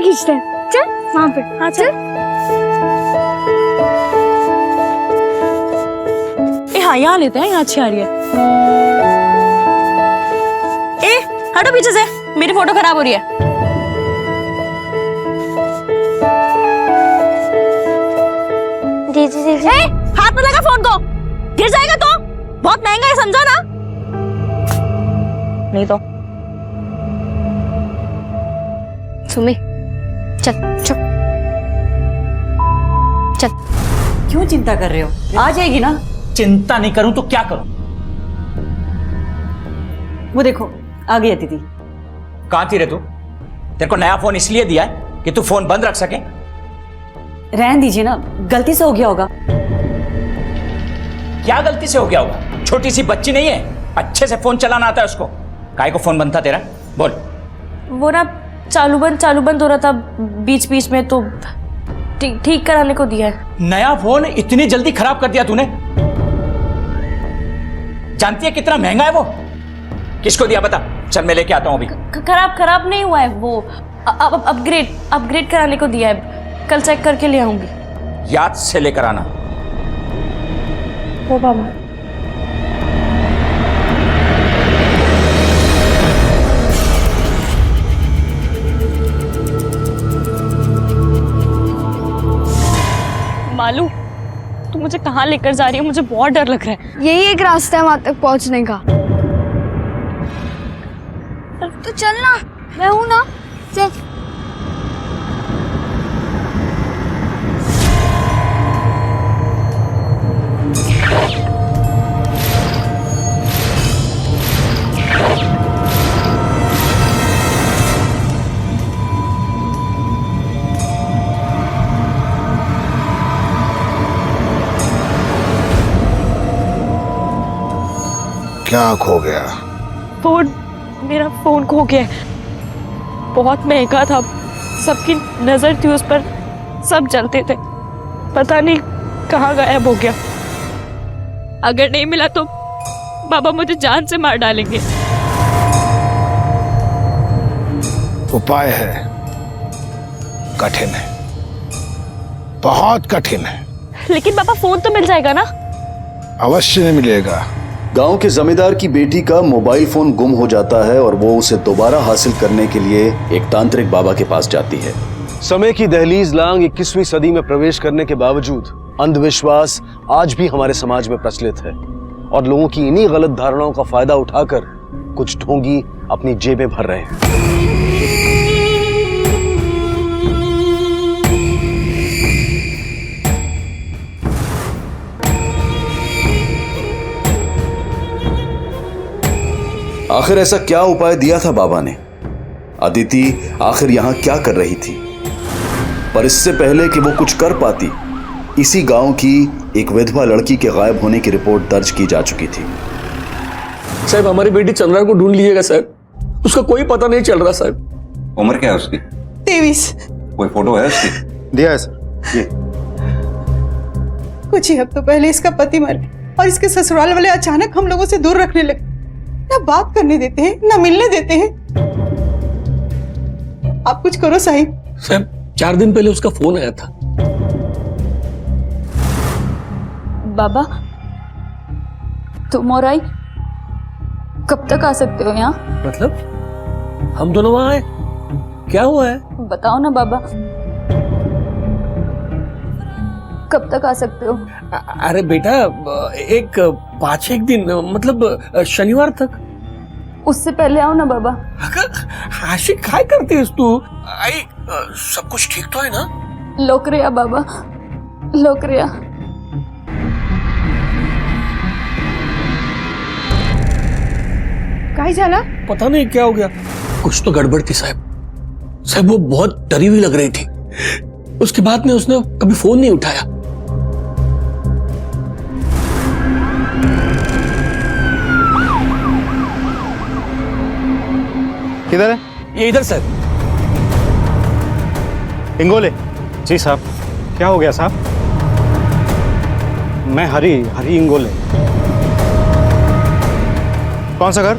खींचते हैं, चल वहाँ पे। हाँ चल। हाँ यहाँ लेते हैं, यहाँ अच्छी आ रही है। ए हटो पीछे से, मेरी फोटो खराब हो रही है। दीदी दीदी हाथ में लगा फोन को, गिर जाएगा तो। बहुत महंगा है, समझो ना। नहीं तो सुमी चल चल चल। क्यों चिंता कर रहे हो? आ जाएगी ना। चिंता नहीं करूं तो क्या करूं? वो देखो आ गई दीदी। कहां थी रे तू? तेरे को नया फोन इसलिए दिया है कि तू फोन बंद रख सके? रहने दीजिए ना, गलती से हो गया होगा। क्या गलती से हो गया होगा? छोटी सी बच्ची नहीं है, अच्छे से फोन चलाना आता है उसको। काहे को फोन बंद था तेरा? बोल। वो ना चालू बंद हो रहा था बीच बीच में, तो ठीक कराने को दिया है। नया फोन इतनी जल्दी खराब कर दिया तूने? जानती है कितना महंगा है वो? किसको दिया बता, चल मैं लेके आता हूं अभी। खराब नहीं हुआ है वो, अपग्रेड कराने को दिया है। कल चेक करके ले आऊंगी। याद से लेकर आना। वो बाबा मालू, तू मुझे कहाँ लेकर जा रही है? मुझे बहुत डर लग रहा है। यही एक रास्ता है वहां तक पहुंचने का। तो चल ना, मैं हूं ना, चल। क्या खो गया? मेरा फोन खो गया है। बहुत महंगा था, सबकी नजर थी उस पर, सब जलते थे। पता नहीं कहाँ गायब हो गया। अगर नहीं मिला तो बाबा मुझे जान से मार डालेंगे। उपाय है, कठिन है, बहुत कठिन है। लेकिन बाबा फोन तो मिल जाएगा ना? अवश्य नहीं मिलेगा। गांव के जमींदार की बेटी का मोबाइल फोन गुम हो जाता है और वो उसे दोबारा हासिल करने के लिए एक तांत्रिक बाबा के पास जाती है। समय की दहलीज लांग 21वीं सदी में प्रवेश करने के बावजूद अंधविश्वास आज भी हमारे समाज में प्रचलित है और लोगों की इन्हीं गलत धारणाओं का फायदा उठाकर कुछ ढोंगी अपनी जेबें भर रहे हैं। आखिर ऐसा क्या उपाय दिया था बाबा ने? अदिति आखिर यहाँ क्या कर रही थी? पर इससे पहले कि वो कुछ कर पाती, इसी गांव की एक विधवा लड़की के गायब होने की रिपोर्ट दर्ज की जा चुकी थी। साहब हमारी बेटी चंद्रा को ढूंढ लीजिएगा साहब, उसका कोई पता नहीं चल रहा साहब। उम्र क्या है उसकी? 23। कोई फोटो है उसकी? दिया है सर। ये कुछ ही हफ्तों पहले इसका पति मर गया और इसके ससुराल वाले अचानक हम लोगों से दूर रखने लगे। ना बात करने देते हैं, ना मिलने देते हैं। आप कुछ करो साहिब। साहब 4 दिन पहले उसका फोन आया था। बाबा तुम और आई कब तक आ सकते हो यहाँ? मतलब हम दोनों वहां आए? क्या हुआ है? बताओ ना बाबा, कब तक आ सकते हो? अरे बेटा एक 5-1 दिन, मतलब शनिवार तक। उससे पहले आओ ना बाबा। आशिक काय करतेस तू? आई सब कुछ ठीक तो है ना? लोकरिया बाबा, लोकरिया। कहीं जाना? पता नहीं क्या हो गया, कुछ तो गड़बड़ थी साहब। साहब वो बहुत डरी हुई लग रही थी। उसके बाद में उसने कभी फोन नहीं उठाया। किधर है? ये इधर सर। इंगोले। जी साहब। क्या हो गया साहब? मैं हरी इंगोले। कौन सा घर?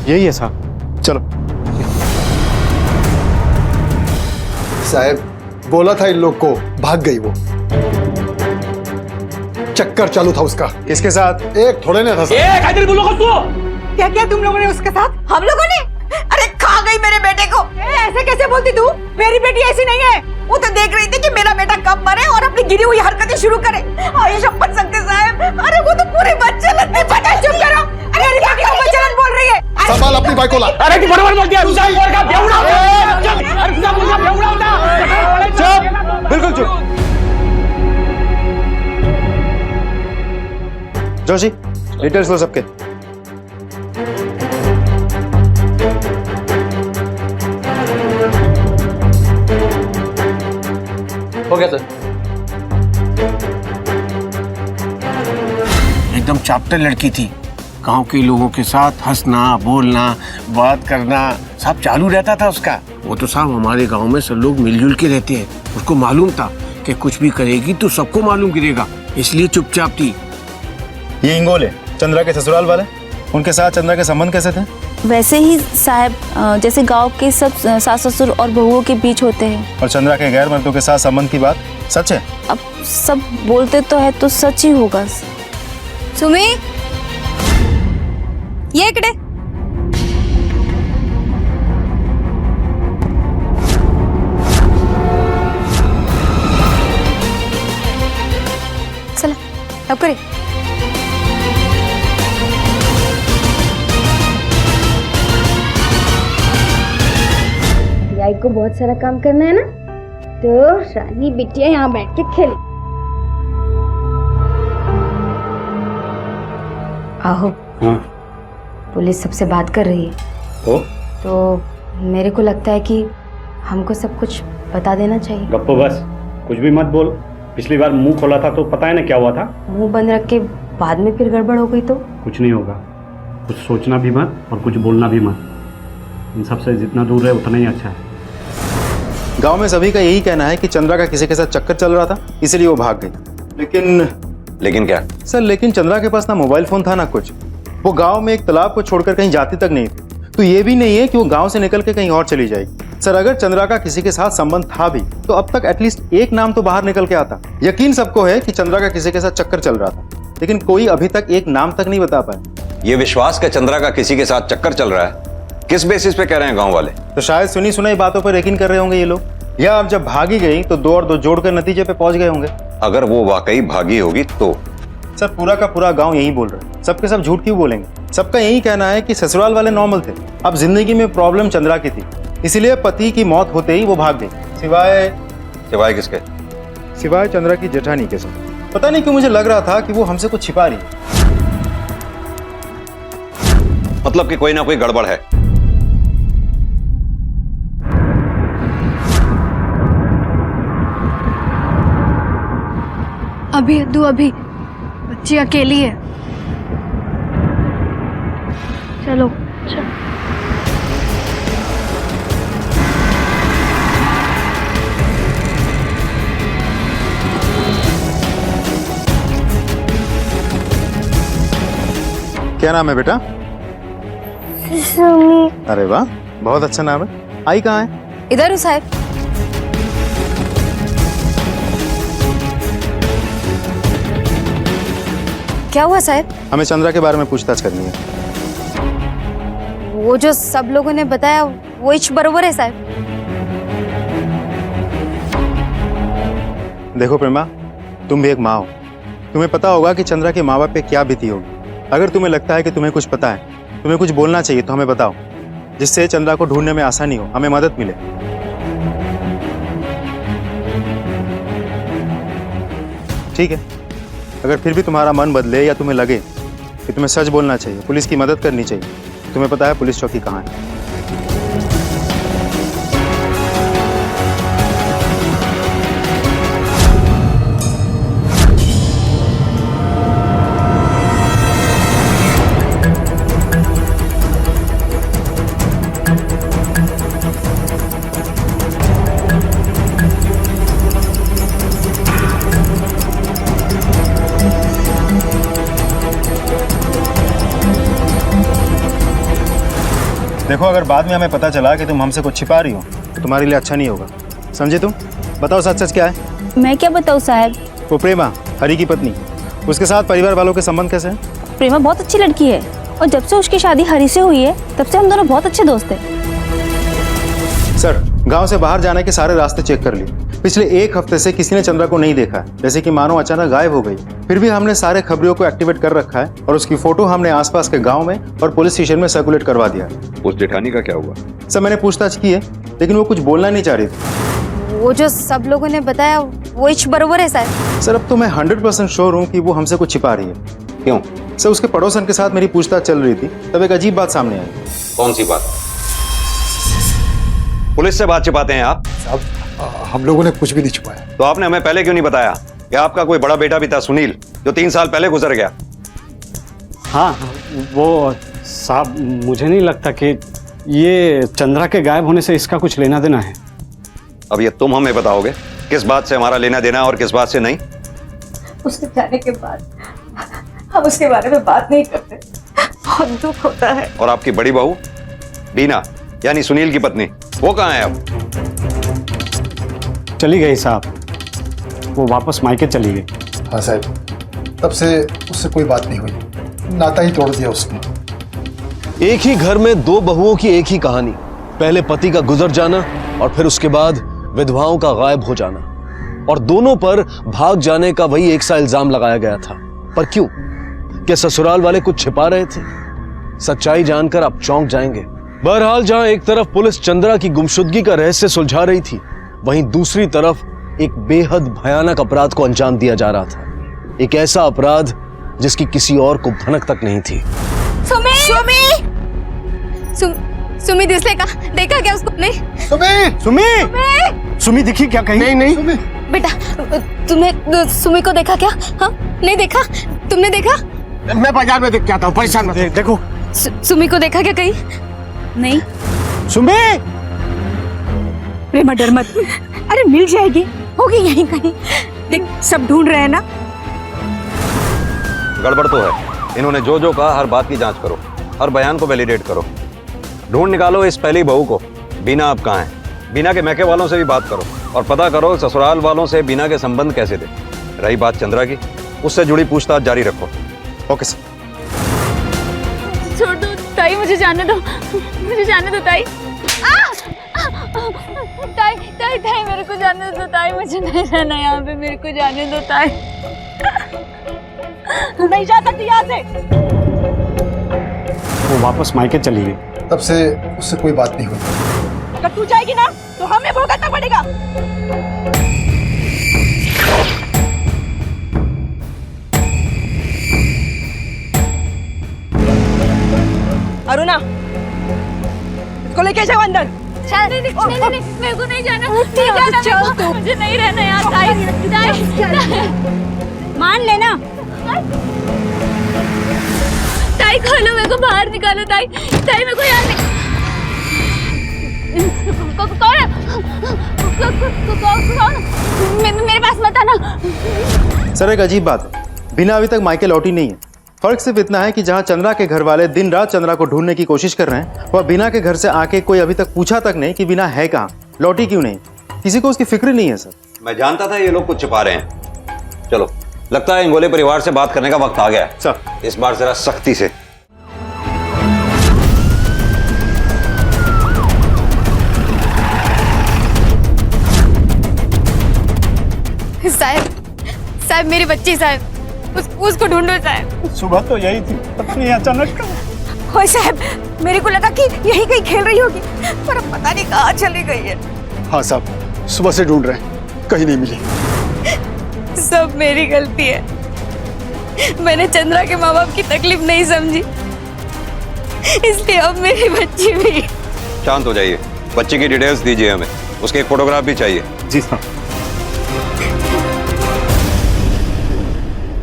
यही है साहब, चलो। साहब, बोला था इन लोग को, भाग गई वो। चक्कर चालू था उसका। किसके साथ? एक थोड़े ना था साहब। क्या क्या तुम लोगों ने उसके साथ? हम लोगों ने? अरे खा गई मेरे बेटे को। ऐसे कैसे बोलती तू? मेरी बेटी ऐसी नहीं है। वो तो देख रही थी कि मेरा बेटा कब मरे और अपनी गिरी हुई हरकतें शुरू करे। आयुष अपन सकते साहब, अरे वो तो पूरे बच्चे लगते। पता, चुप करो। अरे अरे क्या बच्चन बोल रही है? संभाल अपनी बाइक को ला। अरे तू बड़बड़ बोल दिया। चुप, बिल्कुल चुप। जोशी, डिटेल्स लो सबके। हो गया सर। एकदम चैप्टर लड़की थी। गांव के लोगों के साथ हंसना, बोलना, बात करना सब चालू रहता था उसका। वो तो साहब हमारे गांव में सब लोग मिलजुल के रहते हैं। उसको मालूम था कि कुछ भी करेगी तो सबको मालूम गिरेगा, इसलिए चुपचाप थी। ये इंगोल है, चंद्रा के ससुराल वाले। उनके साथ चंद्रा के संबंध कैसे थे? वैसे ही साहब, जैसे गांव के सब सास ससुर और बहुओं के बीच होते हैं। और चंद्रा के गैर मर्दों के साथ संबंध की बात सच है? अब सब बोलते तो है तो सच ही होगा। सुमी, ये इकडे। चला लवकर ये. याई को बहुत सारा काम करना है ना, तो रानी बिटिया यहाँ बैठ के खेले। आहो, पुलिस सबसे बात कर रही है तो मेरे को लगता है कि हमको सब कुछ बता देना चाहिए। गप्पो बस, कुछ भी मत बोल। पिछली बार मुंह खोला था तो पता है ना क्या हुआ था। मुंह बंद रख के बाद में फिर गड़बड़ हो गई तो कुछ नहीं होगा। कुछ सोचना भी मत और कुछ बोलना भी मत। इन सब से जितना दूर रहे उतना ही अच्छा है। गांव में सभी का यही कहना है कि चंद्रा का किसी के साथ चक्कर चल रहा था, इसलिए वो भाग गई। लेकिन क्या सर? लेकिन चंद्रा के पास ना मोबाइल फोन था ना कुछ। वो गांव में एक तालाब को छोड़कर कहीं जाती तक नहीं थी, तो ये भी नहीं है कि वो गांव से निकल के कहीं और चली जाएगी। सर, अगर चंद्रा का किसी के साथ संबंध था भी तो अब तक एटलीस्ट एक नाम तो बाहर निकल के आता। यकीन सबको है कि चंद्रा का किसी के साथ चक्कर चल रहा था, लेकिन कोई अभी तक एक नाम तक नहीं बता पाया। ये विश्वास का चंद्रा का किसी के साथ चक्कर चल रहा है, किस बेसिस पे कह रहे हैं गांव वाले? तो शायद सुनी सुनाई बातों पर यकीन कर रहे होंगे ये लोग, या अब जब भागी गई तो 2 और 2 जोड़कर नतीजे पे पहुंच गए होंगे। अगर वो वाकई भागी होगी तो? सर, पूरा का पूरा गांव यही बोल रहा है। सबके सब झूठ क्यों बोलेंगे? सबका यही कहना है कि ससुराल वाले नॉर्मल थे, अब जिंदगी में प्रॉब्लम चंद्रा की थी, इसलिए पति की मौत होते ही वो भाग गई। सिवाय किसके? सिवाय चंद्रा की जेठानी के साथ। पता नहीं क्यों मुझे लग रहा था कि वो हमसे कुछ छिपा रही है। मतलब कि कोई ना कोई गड़बड़ है। अभी अद्दू, अभी बच्ची अकेली है। चलो चलो। क्या नाम है बेटा? अरे वाह, बहुत अच्छा नाम है। आई कहाँ है? इधर हूँ साहब। क्या हुआ साहब? हमें चंद्रा के बारे में पूछताछ करनी है। वो जो सब लोगों ने बताया वो इच बरोबर है साहब। देखो प्रेमा, तुम भी एक माँ हो, तुम्हें पता होगा कि चंद्रा के माँ बाप पे क्या बीती होगी। अगर तुम्हें लगता है कि तुम्हें कुछ पता है, तुम्हें कुछ बोलना चाहिए, तो हमें बताओ, जिससे चंद्रा को ढूंढने में आसानी हो, हमें मदद मिले। ठीक है? अगर फिर भी तुम्हारा मन बदले या तुम्हें लगे कि तुम्हें सच बोलना चाहिए, पुलिस की मदद करनी चाहिए, तुम्हें पता है पुलिस चौकी कहाँ है। देखो, अगर बाद में हमें पता चला कि तुम हमसे कुछ छिपा रही हो तो तुम्हारे लिए अच्छा नहीं होगा। समझे तुम? बताओ सच सच क्या है? मैं क्या बताऊँ साहब? वो प्रेमा, हरी की पत्नी, उसके साथ परिवार वालों के संबंध कैसे हैं? प्रेमा बहुत अच्छी लड़की है और जब से उसकी शादी हरी से हुई है तब से हम दोनों बहुत अच्छे दोस्त हैं। सर, गांव से बाहर जाने के सारे रास्ते चेक कर लिए। पिछले 1 हफ्ते से किसी ने चंद्रा को नहीं देखा है, जैसे कि मानो अचानक गायब हो गई। फिर भी हमने सारे खबरियों को एक्टिवेट कर रखा है और उसकी फोटो हमने आसपास के गांव में और पुलिस स्टेशन में सर्कुलेट करवा दिया है। उस जेठानी का क्या हुआ? सर, मैंने पूछताछ की है लेकिन वो कुछ बोलना नहीं चाह रही थी। वो जो सब लोगों ने बताया वो इच बरोबर है साहब। सर, अब तो मैं 100% श्योर हूँ कि वो हमसे कुछ छिपा रही है। क्यों? सर, उसके पड़ोसन के साथ मेरी पूछताछ चल रही थी, तब एक अजीब बात सामने आई। कौन सी बात? पुलिस से बात छिपाते हैं आप? साहब, हम लोगों ने कुछ भी नहीं छुपाया। तो आपने हमें पहले क्यों नहीं बताया कि आपका कोई बड़ा बेटा भी था, सुनील, जो 3 साल पहले गुजर गया? हाँ, वो साहब मुझे नहीं लगता कि ये चंद्रा के गायब होने से इसका कुछ लेना देना है। अब ये तुम हमें बताओगे किस बात से हमारा लेना देना और किस बात से नहीं? उसके जाने के बाद हम उसके बारे में बात नहीं करते, बहुत दुख होता है। और आपकी बड़ी बहू बीना, यानी सुनील की पत्नी, वो कहाँ है अब? चली गई साहब, वो वापस मायके चली गई। हाँ साहब, तब से उससे कोई बात नहीं हुई, नाता ही तोड़ दिया उसने। एक ही घर में 2 बहुओं की एक ही कहानी। पहले पति का गुजर जाना और फिर उसके बाद विधवाओं का गायब हो जाना, और दोनों पर भाग जाने का वही एक सा इल्जाम लगाया गया था। पर क्यों? क्या ससुराल वाले कुछ छिपा रहे थे? सच्चाई जानकर आप चौंक जाएंगे। बहरहाल, जहां एक तरफ पुलिस चंद्रा की गुमशुदगी का रहस्य सुलझा रही थी, वहीं दूसरी तरफ एक बेहद भयानक अपराध को अंजाम दिया जा रहा था। एक ऐसा अपराध जिसकी किसी और को भनक तक नहीं थी। सुमी दिसले का देखा क्या उसको? नहीं। सुमी दिखी क्या कहीं? नहीं। बेटा, तुमने सुमी को देखा क्या? हाँ, नहीं देखा? तुमने देखा? मैं बाजार में देख के आता हूँ, परेशान मत। देखो, सुमी को देखा क्या कहीं? नहीं। सुमी! प्रेमा, डर मत। अरे मिल जाएगी, होगी यहीं कहीं। देख, सब ढूंढ रहे हैं ना। गड़बड़ तो है। इन्होंने जो जो कहा हर बात की जांच करो, हर बयान को वैलिडेट करो, ढूंढ निकालो इस पहली बहू को। बीना अब कहाँ है? बीना के मैके वालों से भी बात करो और पता करो ससुराल वालों से बीना के संबंध कैसे थे। रही बात चंद्रा की, उससे जुड़ी पूछताछ जारी रखो। Okay sir. छोड़ दो ताई, मुझे जाने दो, मुझे जाने दो ताई। ताई मेरे को जाने दो ताई, मुझे नहीं रहना यहाँ पे, मेरे को जाने दो ताई। तू नहीं जा सकती यहाँ से। वो वापस मायके चली गई। तब से उससे कोई बात नहीं हुई। अगर तू जाएगी ना तो हमें भुगतना पड़ेगा। अरुणा, इसको लेके जाओ अंदर। नहीं, मेरे को नहीं जाना, मुझे नहीं रहना यहाँ ताई। मान लेना ताई, खोलो मेरे को, बाहर निकालो ताई। ताई मेरे को यहाँ मेरे पास मत आना। सर, एक अजीब बात है, बीना अभी तक मायके लौटी नहीं है। फर्क सिर्फ इतना है कि जहां चंद्रा के घर वाले दिन रात चंद्रा को ढूंढने की कोशिश कर रहे हैं, वह बीना के घर से आके कोई अभी तक पूछा तक नहीं कि बीना है कहाँ, लौटी क्यों नहीं। किसी को उसकी फिक्र नहीं है सर। मैं जानता था ये लोग कुछ छिपा रहे हैं। चलो, लगता है इंगोले परिवार से बात करने का वक्त आ गया है। सर, इस बार जरा सख्ती से। साहब मेरी बच्ची साहब, उसको ढूंढो साहब। सुबह तो यही थी, पता नहीं अचानक। ओए साहब, मेरे को लगा कि यही कहीं खेल रही होगी, पर अब पता नहीं कहाँ चली गई है। हाँ साहब, सुबह से ढूंढ रहे हैं, कहीं नहीं मिली। सब मेरी गलती है, मैंने चंद्रा के माँ बाप की तकलीफ नहीं समझी, इसलिए अब मेरी बच्ची भी। शांत हो जाइए, बच्ची की डिटेल्स दीजिए हमें, उसके एक फोटोग्राफ भी चाहिए। जी साहब।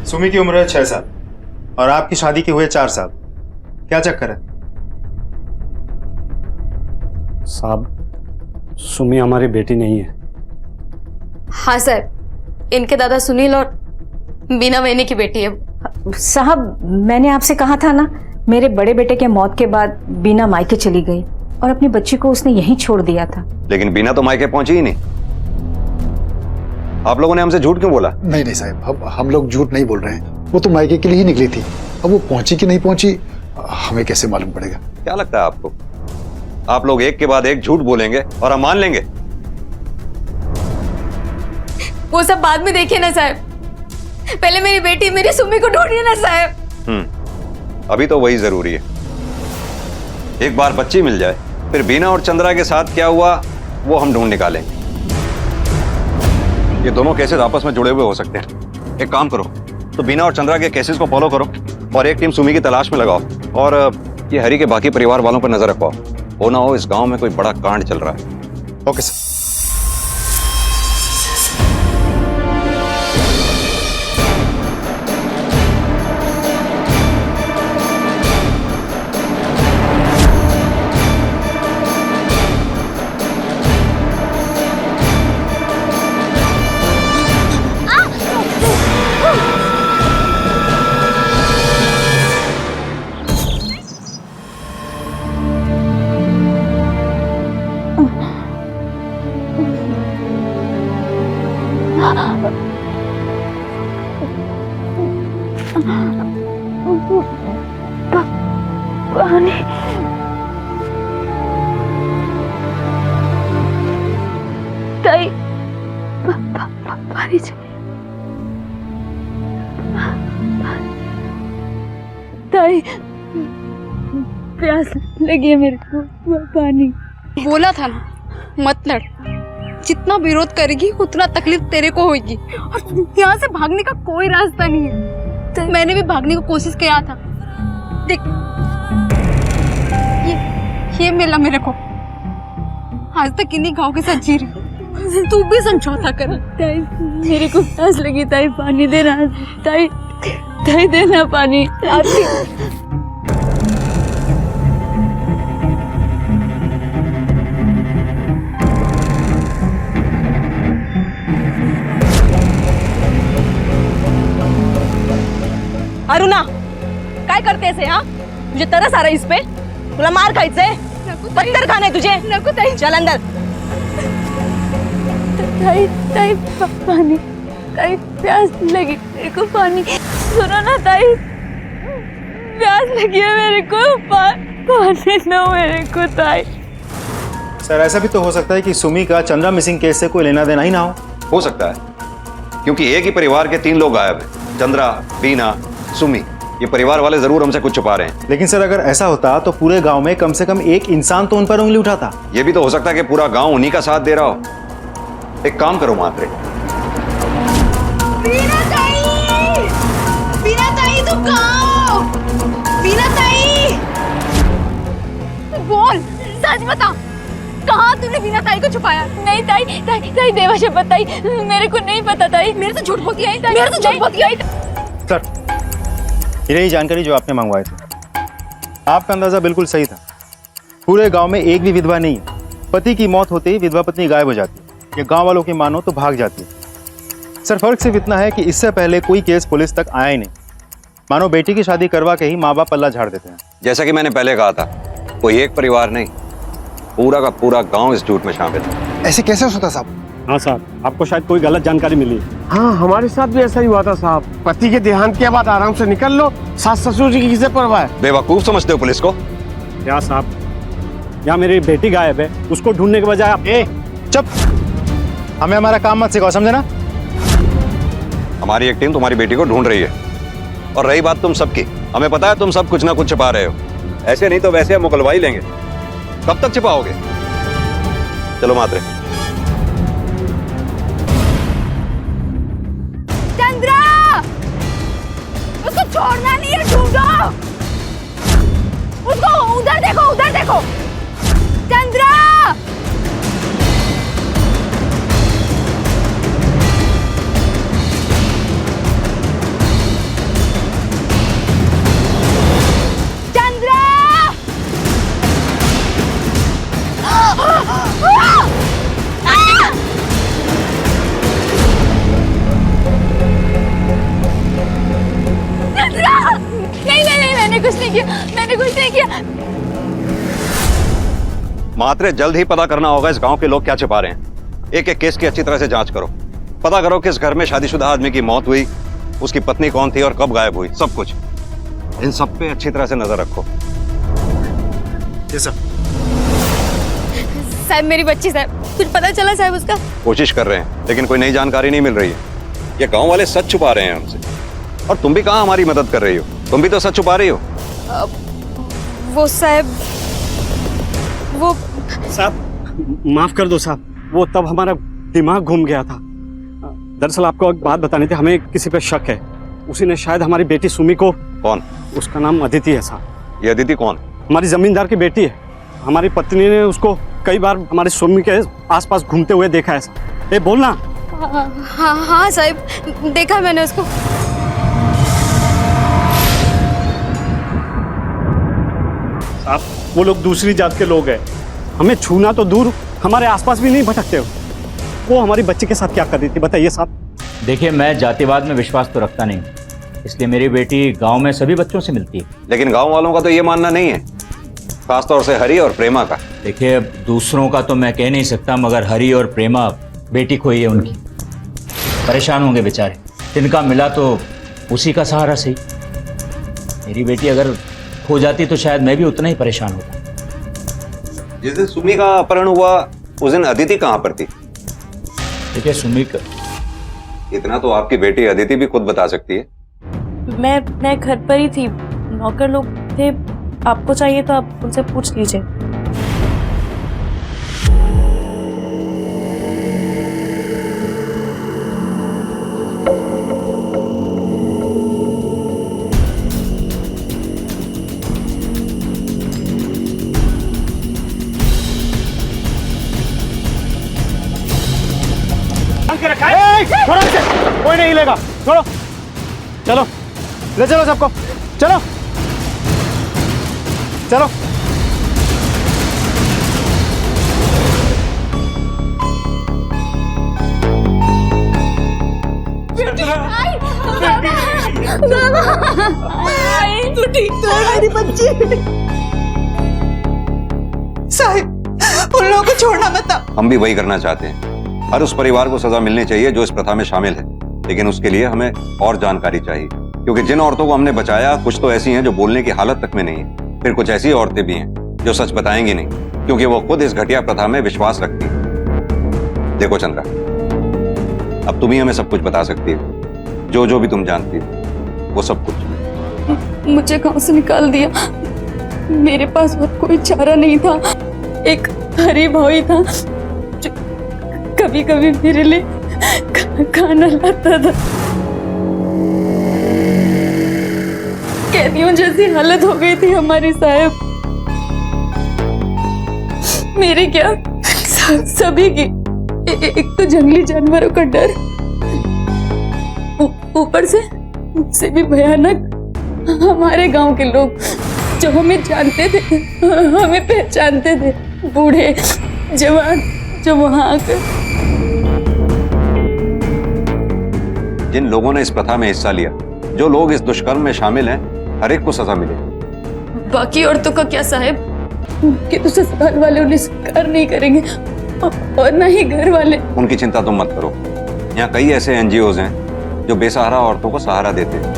सुमी की उम्र है 6 साल और आपकी शादी के हुए 4 साल। क्या चक्कर है? साहब, सुमी हमारी बेटी नहीं है। हाँ सर, इनके दादा सुनील और बीना मैंने की बेटी है। साहब, मैंने आपसे कहा था ना, मेरे बड़े बेटे के मौत के बाद बीना मायके चली गई और अपनी बच्ची को उसने यहीं छोड़ दिया था। लेकिन बीना तो मायके पहुंची ही नहीं। आप लोगों ने हमसे झूठ क्यों बोला? नहीं नहीं साहब, हम लोग झूठ नहीं बोल रहे हैं। वो तो मायके के लिए ही निकली थी। अब वो पहुंची कि नहीं पहुंची हमें कैसे मालूम पड़ेगा? क्या लगता है आपको आप लोग एक के बाद एक झूठ बोलेंगे और हम मान लेंगे? वो सब बाद में देखिए ना साहब, पहले मेरी बेटी मेरी सुम्मी को ढूंढिए ना साहब। अभी तो वही जरूरी है। एक बार बच्ची मिल जाए, फिर बीना और चंद्रा के साथ क्या हुआ वो हम ढूंढ निकालेंगे। ये दोनों केसेस आपस में जुड़े हुए हो सकते हैं। एक काम करो, तो बीना और चंद्रा के केसेस को फॉलो करो और एक टीम सुमी की तलाश में लगाओ, और ये हरी के बाकी परिवार वालों पर नजर रखवाओ। हो ना हो इस गांव में कोई बड़ा कांड चल रहा है। Okay sir. पानी ताई पानी ताई प्यास लगी है मेरे को, पानी। बोला था ना मत लड़, जितना विरोध करेगी उतना तकलीफ तेरे को होगी, और यहाँ से भागने का कोई रास्ता नहीं है। तो मैंने भी भागने की कोशिश किया था। देख ये मिला मेरे को, आज तक इन्हीं गाँव के साथ जी रही। तू भी समझौता कर। ताई मेरे को प्यास लगी, ताई पानी देना, ताई ताई देना पानी। अरुणा काय करतेस हे? हा तुझे तरस आ रहा इस पे? तुला मार खायचंय? पत्थर खाना है तुझे? नको ताई, चल अंदर। ताई ताई पानी, ताई प्यास लगी मेरे को, पानी। सुनो ना ताई, प्यास लगी है मेरे को, पानी दो मेरे को ताई। सर ऐसा भी तो हो सकता है कि सुमी का चंद्रा मिसिंग केस से कोई लेना देना ही ना हो सकता है, क्योंकि एक ही परिवार के 3 लोग गायब हैं, चंद्रा, बीना, सुमी। ये परिवार वाले जरूर हमसे कुछ छुपा रहे हैं। लेकिन सर अगर ऐसा होता तो पूरे गांव में कम से कम एक इंसान तो उन पर उंगली उठाता। ये भी तो हो सकता है कि पूरा गांव उन्हीं का साथ दे रहा हो। एक काम करो मात्रे, बीना ताई तुम कहाँ हो? बीना ताई बोल, सच बता, कहाँ तूने बीना ताई को छुपाया? नहीं ताई, ताई ताई देवा शपथ ताई, मेरे को नहीं पता ताई। मेरे तो झूठ बोलती है, मेरे तो झूठ बोलती है। सर यही जानकारी जो आपने मंगवाई थी, आपका अंदाजा बिल्कुल सही था। पूरे गांव में एक भी विधवा नहीं है। पति की मौत होते ही विधवा पत्नी गायब हो जाती है, या गांव वालों की मानो तो भाग जाती है। सर फर्क सिर्फ इतना है कि इससे पहले कोई केस पुलिस तक आया ही नहीं। मानो बेटी की शादी करवा के ही माँ बाप पल्ला झाड़ देते हैं। जैसा कि मैंने पहले कहा था, कोई एक परिवार नहीं, पूरा का पूरा गांव इस झूठ में शामिल है। ऐसे कैसे हो सकता साहब? हाँ साहब, आपको शायद कोई गलत जानकारी मिली। हाँ हमारे साथ भी ऐसा ही हुआ था साहब। पति के देहांत के बाद आराम से निकल लो, सास ससुर जी की किसे परवाह है? बेवकूफ समझते हो पुलिस को? क्या साहब, यहाँ मेरी बेटी गायब है, उसको ढूंढने के बजाय आप चुप। हमें हमारा काम मत सिखाओ, समझे ना? हमारी एक टीम तुम्हारी बेटी को ढूंढ रही है, और रही बात तुम सबकी, हमें पता है तुम सब कुछ ना कुछ छिपा रहे हो। ऐसे नहीं तो वैसे हम मुकलवा ही लेंगे। कब तक छिपाओगे? चलो मात्रे। उसको छोड़ना नहीं है, ढूंढो उसको। उधर देखो, उधर देखो, चंद्रा। चंद्रा नहीं, मैंने कुछ नहीं किया, मैंने कुछ नहीं किया। मात्रे जल्द ही पता करना होगा इस गांव के लोग क्या छिपा रहे हैं। एक एक केस की अच्छी तरह से जांच करो, पता करो किस घर में शादीशुदा आदमी की मौत हुई, उसकी पत्नी कौन थी और कब गायब हुई, सब कुछ। इन सब पे अच्छी तरह से नजर रखो। साहब मेरी बच्ची साहब, कुछ पता चला साहब उसका? कोशिश कर रहे हैं लेकिन कोई नई जानकारी नहीं मिल रही है। ये गांव वाले सच छुपा रहे हैं हमसे, और तुम भी कहाँ हमारी मदद कर रही हो? तुम भी तो सच छुपा रही हो। वो साहब, वो साहब माफ कर दो साहब, वो तब हमारा दिमाग घूम गया था। दरअसल आपको एक बात बतानी थी, हमें किसी पे शक है, उसी ने शायद हमारी बेटी सुमी को। कौन? उसका नाम अदिति है साहब। ये अदिति कौन? हमारी जमींदार की बेटी है। हमारी पत्नी ने उसको कई बार हमारी सुमी के आसपास घूमते हुए देखा है साहब। ए बोलना। हाँ साहब, देखा मैंने उसको। साहब वो लोग दूसरी जात के लोग हैं, हमें छूना तो दूर, हमारे आसपास भी नहीं भटकते हो। वो हमारी बच्ची के साथ क्या कर रही थी बताइए साहब। देखिए, मैं जातिवाद में विश्वास तो रखता नहीं, इसलिए मेरी बेटी गांव में सभी बच्चों से मिलती है। लेकिन गांव वालों का तो ये मानना नहीं है, खासतौर से हरी और प्रेमा का। देखिए, दूसरों का तो मैं कह नहीं सकता, मगर हरी और प्रेमा बेटी खोई है उनकी, परेशान होंगे बेचारे। तिनका मिला तो उसी का सहारा सही। मेरी बेटी अगर खो जाती तो शायद मैं भी उतना ही परेशान होता। जिस दिन सुमी का अपहरण हुआ उस दिन अदिति कहाँ पर थी? देखिए सुमी का इतना तो आपकी बेटी अदिति भी खुद बता सकती है। मैं घर पर ही थी, नौकर लोग थे। आपको चाहिए तो आप उनसे पूछ लीजिए। कोई नहीं लेगा, छोड़ो। चलो ले चलो सबको, चलो चलो। मेरी बच्ची। साहिब उन लोगों को छोड़ना मत। हम भी वही करना चाहते हैं। हर उस परिवार को सजा मिलनी चाहिए जो इस प्रथा में शामिल है, लेकिन उसके लिए हमें और जानकारी चाहिए, क्योंकि जिन औरतों को हमने बचाया कुछ तो ऐसी हैं जो बोलने की हालत तक में नहीं है, फिर कुछ ऐसी औरतें भी हैं जो सच बताएंगी नहीं, क्योंकि वो खुद इस घटिया प्रथा में विश्वास रखती हैं। देखो चंद्रा, अब तुम ही हमें सब कुछ बता सकती हो, जो भी तुम जानती हो वो सब कुछ। मुझे गांव से निकाल दिया, मेरे पास और कोई चारा नहीं था। एक हरी भाई था जो कभी कभी मेरे लिए खाना लाता था। कैदियों जैसी हालत हो गई थी हमारी साहब, मेरी क्या सभी की। एक तो जंगली जानवरों का डर, ऊपर से भी भयानक हमारे गांव के लोग जो हमें जानते थे, हमें पहचानते थे, बूढ़े जवान जो वहां आकर। जिन लोगों ने इस प्रथा में हिस्सा लिया, जो लोग इस दुष्कर्म में शामिल हैं, हर एक को सजा मिले। बाकी औरतों का क्या साहब, कि तो ससुराल वाले उन्हें स्वीकार नहीं करेंगे और ना ही घर वाले। उनकी चिंता तुम मत करो, यहाँ कई ऐसे एनजीओज हैं जो बेसहारा औरतों को सहारा देते हैं।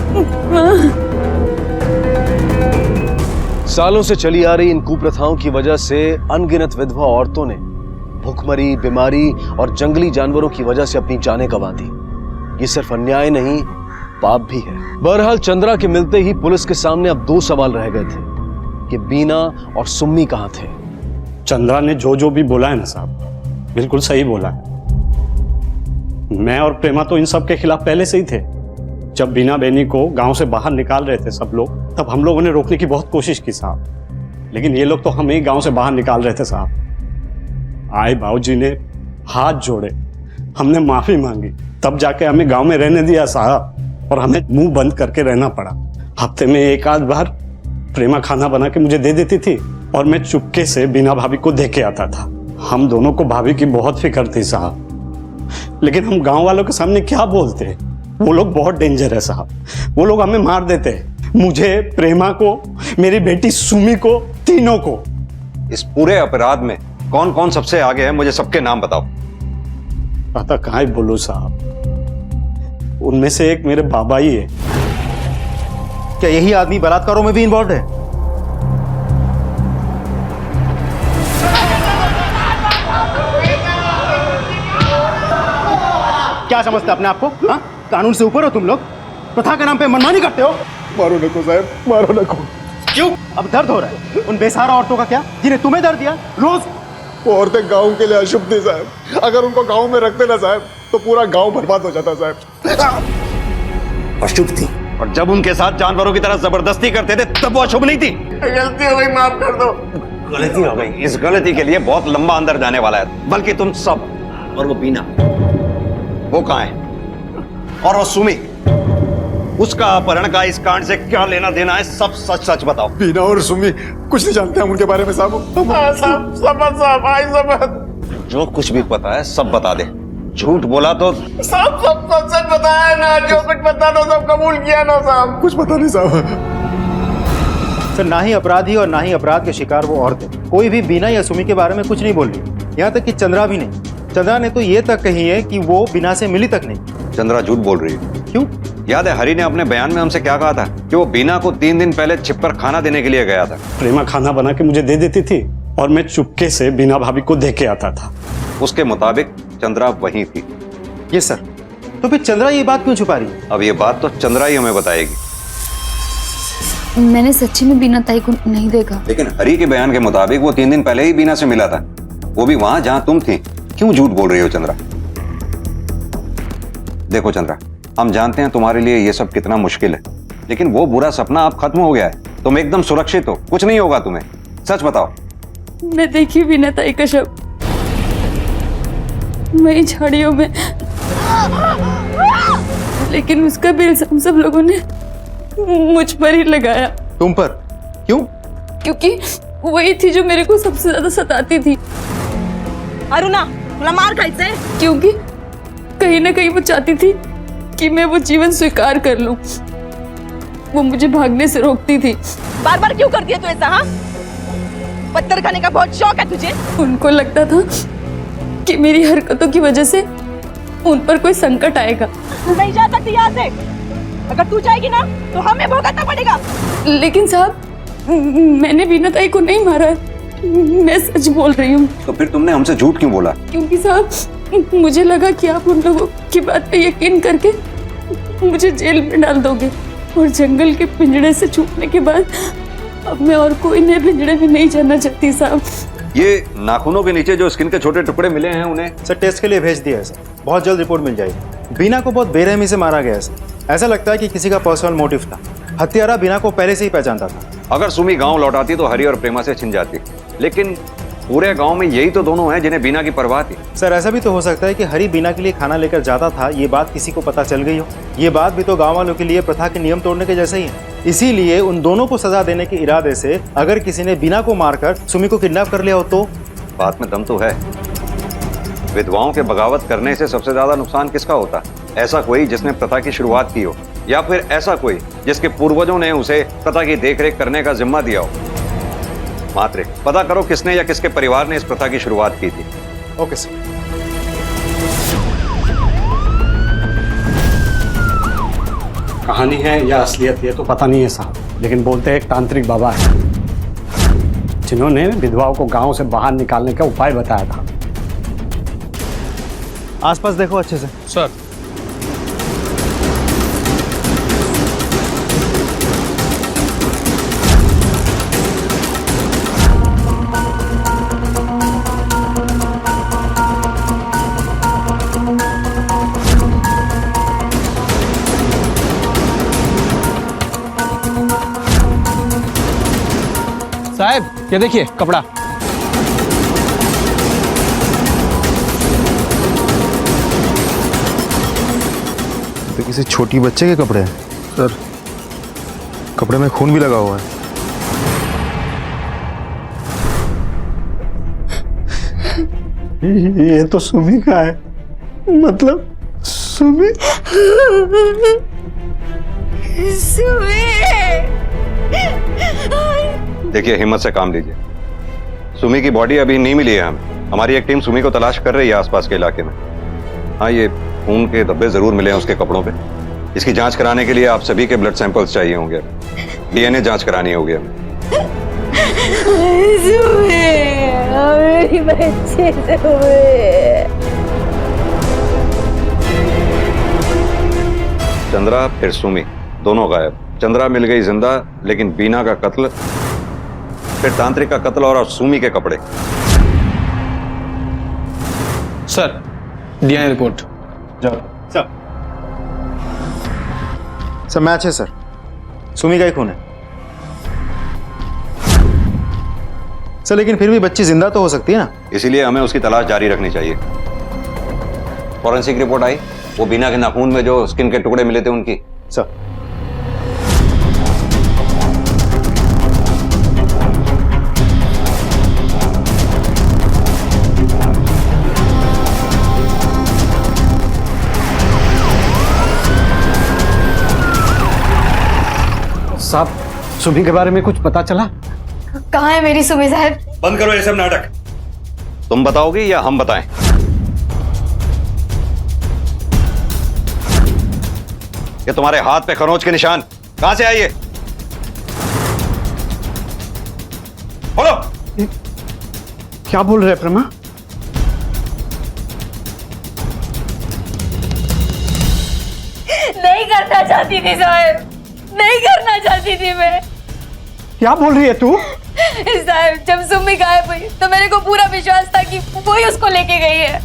सालों से चली आ रही इन कुप्रथाओं की वजह से अनगिनत विधवा औरतों ने भूखमरी, बीमारी और जंगली जानवरों की वजह से अपनी जानें गंवा दी। ये सिर्फ अन्याय नहीं, पाप भी है। बहरहाल चंद्रा के मिलते ही पुलिस के सामने अब दो सवाल रह गए थे कि बीना और सुम्मी कहाँ थे। चंद्रा ने जो भी बोला है ना साहब, बिल्कुल सही बोला है। मैं और प्रेमा तो इन सब के खिलाफ पहले से ही थे। जब बीना बेनी को गांव से बाहर निकाल रहे थे सब लोग, तब हम लोगों ने रोकने की बहुत कोशिश की साहब, लेकिन ये लोग तो हमें ही गांव से बाहर निकाल रहे थे साहब। आए बाबूजी ने हाथ जोड़े, हमने माफी मांगी, तब जाके हमें गांव में रहने दिया साहब, और हमें मुंह बंद करके रहना पड़ा। हफ्ते में एक आध बार प्रेमा खाना बना के मुझे दे देती थी और मैं चुपके से बीना भाभी को दे के आता था। हम दोनों को भाभी की बहुत फिक्र थी साहब, लेकिन हम गांव वालों के सामने क्या बोलते? वो लोग बहुत डेंजर है साहब, वो लोग हमें मार देते हैं, मुझे, प्रेमा को, मेरी बेटी सुमी को, तीनों को। इस पूरे अपराध में कौन कौन सबसे आगे है, मुझे सबके नाम बताओ। पता कहाँ बोलो साहब, उनमें से एक मेरे बाबा ही है। क्या यही आदमी बलात्कारों में भी इन्वॉल्व है? क्या समझते अपने आप को? हाँ? कानून से ऊपर हो तुम लोग? प्रथा के नाम पे मनमानी करते हो? मारो न को साहब, मारो न को। क्यों? अब दर्द हो रहा है उन बेसहारा औरतों का क्या, जिन्हें तुम्हें दर्द दिया? रोज वो औरतें गांव के लिए अशुभ थी साहब। अगर उनको गांव में रखते ना साहब तो पूरा गांव बर्बाद हो जाता साहब। अशुभ थी, और जब उनके साथ जानवरों की तरह जबरदस्ती करते थे तब वो अशुभ नहीं थी। गलती हो गई, माफ कर दो। गलती हो गई, इस गलती के लिए बहुत लंबा अंदर जाने वाला है, बल्कि तुम सब। और वो बीना, वो कहाँ है? और वो सुमी, उसका अपहरण का इस कांड से क्या लेना देना है? सब सच सच बताओ। बीना और सुमी कुछ नहीं जानते हम उनके बारे में साहब। जो कुछ भी पता है सब बता दे। झूठ बोला तो सब सच बताया ना, जो कुछ पता ना सब कबूल किया ना साहब। कुछ पता नहीं साहब। सर, ना ही अपराधी और ना ही अपराध के शिकार वो औरतें। कोई भी बीना या सुमी के बारे में कुछ नहीं बोल रही, यहाँ तक कि चंद्रा भी नहीं। चंद्रा ने तो ये तक कही है कि वो बीना से मिली तक नहीं। चंद्रा झूठ बोल रही है। क्यों? याद है हरी ने अपने बयान में हमसे क्या कहा था कि वो बीना को 3 दिन पहले छिपकर खाना देने के लिए गया था। प्रेमा खाना बना के मुझे दे देती थी और मैं चुपके से बीना भाभी को दे के आता था। उसके मुताबिक चंद्रा वहीं थी। ये सर, तो फिर चंद्रा ये बात क्यों छुपा रही है? अब ये बात तो चंद्रा ही हमें बताएगी। मैंने सच्ची में बीना ताई को नहीं देखा। लेकिन हरी के बयान के मुताबिक वो 3 दिन पहले ही बीना से मिला था, वो भी वहां जहां तुम थी। क्यों झूठ बोल रही हो चंद्रा? देखो चंद्रा, हम जानते हैं तुम्हारे लिए ये सब कितना मुश्किल है, लेकिन वो बुरा सपना अब खत्म हो गया है। तुम एकदम सुरक्षित हो, कुछ नहीं होगा तुम्हें। सच बताओ। मैं देखी बीना ताई का शव वही झाड़ियों में, लेकिन उसका भी इल्जाम सब लोगों ने मुझ पर ही लगाया। तुम पर? क्यों? क्योंकि वही थी जो मेरे को सबसे ज्यादा सताती थी। अरुणा, तुला मार खायचंय? क्योंकि कहीं ना कहीं वो चाहती थी कि मैं वो जीवन स्वीकार कर लूं। वो मुझे भागने से रोकती थी। बार बार क्यों करती है तू ऐसा? हाँ, पत्थर खाने का बहुत शौक है तुझे? उनको लगता था कि मेरी हरकतों की वजह से उन पर कोई संकट आएगा। तू नहीं जा सकती यहाँ से। अगर तू जाएगी ना तो हमें भुगतना पड़ेगा। लेकिन साहब, मैंने बीना ताई को नहीं मारा है, मैं सच बोल रही हूँ। तो फिर तुमने हमसे झूठ क्यों बोला? क्योंकि साहब, मुझे लगा कि आप उन लोगों की बात पे यकीन करके मुझे जेल में डाल दोगे, और जंगल के पिंजड़े से छूटने के बाद अब मैं और कोई नए पिंजड़े में नहीं जाना चाहती साहब। ये नाखूनों के नीचे जो स्किन के छोटे टुकड़े मिले हैं उन्हें सर टेस्ट के लिए भेज दिया है सर, बहुत जल्द रिपोर्ट मिल जाएगी। बीना को बहुत बेरहमी से मारा गया है सर। ऐसा लगता है कि किसी का पर्सनल मोटिव था। हत्यारा बीना को पहले से ही पहचानता था। अगर सुमी गांव लौटाती तो हरी और प्रेमा से छिन जाती, लेकिन पूरे गांव में यही तो दोनों हैं जिन्हें बीना की परवाह थी। सर, ऐसा भी तो हो सकता है कि हरी बीना के लिए खाना लेकर जाता था, ये बात किसी को पता चल गई हो। ये बात भी तो गांव वालों के लिए प्रथा के नियम तोड़ने के जैसे ही है। इसीलिए उन दोनों को सजा देने के इरादे से अगर किसी ने बीना को मारकर सुमी को किडनैप कर लिया हो तो? बात में दम तो है। विधवाओं के बगावत करने से सबसे ज्यादा नुकसान किसका होता? ऐसा कोई जिसने प्रथा की शुरुआत की हो, या फिर ऐसा कोई जिसके पूर्वजों ने उसे प्रथा की देखरेख करने का जिम्मा दिया हो। मात्र पता करो किसने या किसके परिवार ने इस प्रथा की शुरुआत की थी। Okay sir. कहानी है या असलियत ये तो पता नहीं है साहब, लेकिन बोलते हैं एक तांत्रिक बाबा है जिन्होंने विधवाओं को गांव से बाहर निकालने का उपाय बताया था। आसपास देखो अच्छे से। सर, साहब ये देखिए कपड़ा। तो किसी छोटी बच्चे के कपड़े हैं सर। कपड़े में खून भी लगा हुआ है। ये तो सुमी का है, मतलब सुमी। देखिए, हिम्मत से काम लीजिए। सुमी की बॉडी अभी नहीं मिली है हमें। हमारी एक टीम सुमी को तलाश कर रही है आसपास के इलाके में। हाँ, ये खून के धब्बे जरूर मिले हैं उसके कपड़ों पे। इसकी जांच कराने के लिए आप सभी के ब्लड सैंपल्स चाहिए होंगे, डीएनए जांच करानी होगी। मेरी बच्चे चंद्रा फिर सुमी दोनों गायब। चंद्रा मिल गई जिंदा, लेकिन बीना का कत्ल, फिर तांत्रिक का कत्ल और सुमी के कपड़े। Sir DNA report. जाओ सर मैच है सर, सुमी का ही खून है सर, लेकिन फिर भी बच्ची जिंदा तो हो सकती है ना, इसीलिए हमें उसकी तलाश जारी रखनी चाहिए। फॉरेंसिक रिपोर्ट आई, वो बीना के नाखून में जो स्किन के टुकड़े मिले थे उनकी। सर साहब, सुमी के बारे में कुछ पता चला? कहाँ है मेरी सुमी साहब? बंद करो ये सब नाटक। तुम बताओगी या हम बताएं? ये तुम्हारे हाथ पे खरोंच के निशान कहां से आए ये? बोलो। क्या बोल रहे प्रमा? नहीं करना चाहती थी साहब, नहीं करना चाहती थी मैं। क्या बोल रही है तू? साहब, जब सुमी गायब हुई तो मेरे को पूरा विश्वास था कि वो ही उसको लेके गई है।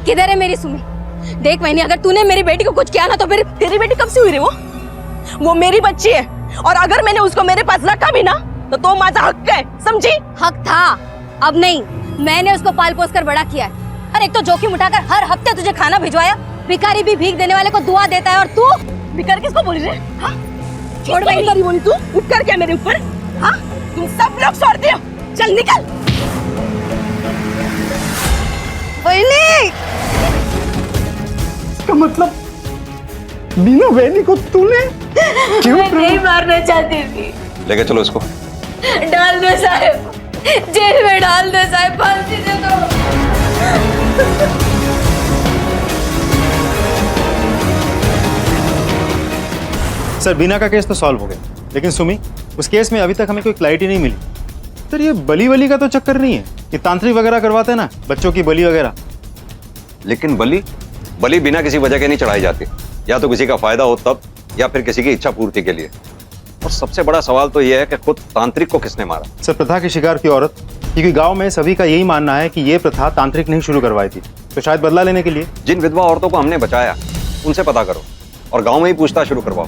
किधर है मेरी सुमी? देख मैंने, अगर तूने मेरी बेटी को कुछ किया ना तो फिर तेरी बेटी कब से हुई रे? वो मेरी बच्ची है, और अगर मैंने उसको मेरे पास रखा भी ना तो माझा हक है, समझी? हक था, अब नहीं। मैंने उसको पाल पोस कर बड़ा किया है, और एक तो जोखिम उठाकर हर हफ्ते तुझे खाना भिजवाया। भिखारी भी भीख देने वाले को दुआ देता है, और तू भिखारी किसको बोली रे? हाँ? छोड़ भाई, भिखारी बोली तू? उठ कर क्या मेरे ऊपर? हाँ? तुम सब लोग छोड़ते हो, चल निकल। इसका मतलब बीना बहनी को तूने क्यों? मैं नहीं मारना चाहती थी। लेके चलो इसको। डाल दो साहब, जेल में डाल दो साहब, फांसी दे दो। सर बीना का केस तो सॉल्व हो गया, लेकिन सुमी, उस केस में अभी तक हमें कोई क्लैरिटी नहीं मिली। सर ये बली वली का तो चक्कर नहीं है, ये तांत्रिक वगैरह करवाते हैं ना, बच्चों की बलि वगैरह। लेकिन बलि बिना किसी वजह के नहीं चढ़ाई जाती, या तो किसी का फायदा हो तब, या फिर किसी की इच्छा पूर्ति के लिए। और सबसे बड़ा सवाल तो यह है कि खुद तांत्रिक को किसने मारा? सर प्रथा की शिकार की औरत, क्योंकि गांव में सभी का यही मानना है कि ये प्रथा तांत्रिक नहीं शुरू करवाई थी, तो शायद बदला लेने के लिए। जिन विधवा औरतों को हमने बचाया उनसे पता करो, और गाँव में ही पूछताछ शुरू करवाओ।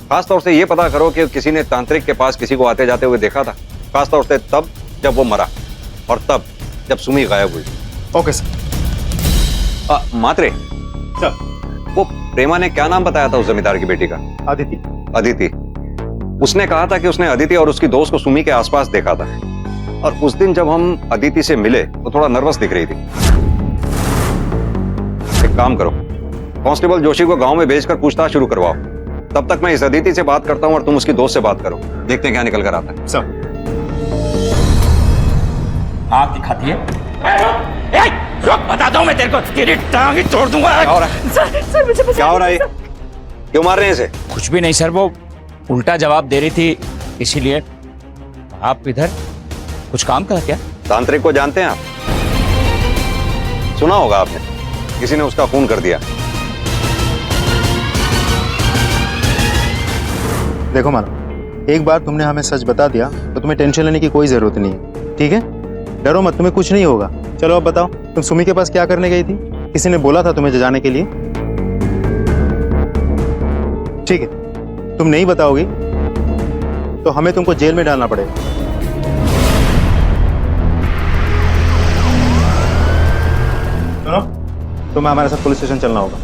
खासतौर से ये पता करो कि किसी ने तांत्रिक के पास किसी को आते जाते हुए देखा था, खासतौर से तब जब वो मरा, और तब जब सुमी गायब हुई। Okay sir. मात्रे सर, वो प्रेमा ने क्या नाम बताया था उस जमींदार की बेटी का? अदिति। अदिति। उसने कहा था कि उसने अदिति और उसकी दोस्त को सुमी के आसपास देखा था, और उस दिन जब हम अदिति से मिले तो थोड़ा नर्वस दिख रही थी। एक काम करो, कांस्टेबल जोशी को गांव में भेजकर पूछताछ शुरू करवाओ। तब तक मैं इस अदिति से बात करता हूं और तुम उसकी दोस्त से बात करो, देखते हैं क्या निकल कर आता है। सर आंख दिखाती है। बताता हूं मैं तेरे को, तेरी टांग ही तोड़ दूंगा। क्या हो रहा है? सर मुझे क्या हो रहा है? क्यों मार रहे हैं इसे? कुछ भी नहीं सर, वो उल्टा जवाब दे रही थी इसीलिए। आप इधर कुछ काम करा क्या? तांत्रिक को जानते हैं आप? सुना होगा आपने, किसी ने उसका खून कर दिया। देखो मानो, एक बार तुमने हमें सच बता दिया तो तुम्हें टेंशन लेने की कोई जरूरत नहीं है, ठीक है? डरो मत, तुम्हें कुछ नहीं होगा। चलो अब बताओ, तुम सुमी के पास क्या करने गई थी? किसी ने बोला था तुम्हें जाने के लिए? ठीक है, तुम नहीं बताओगी तो हमें तुमको जेल में डालना पड़ेगा। सुनो, तुम्हें हमारे साथ पुलिस स्टेशन चलना होगा।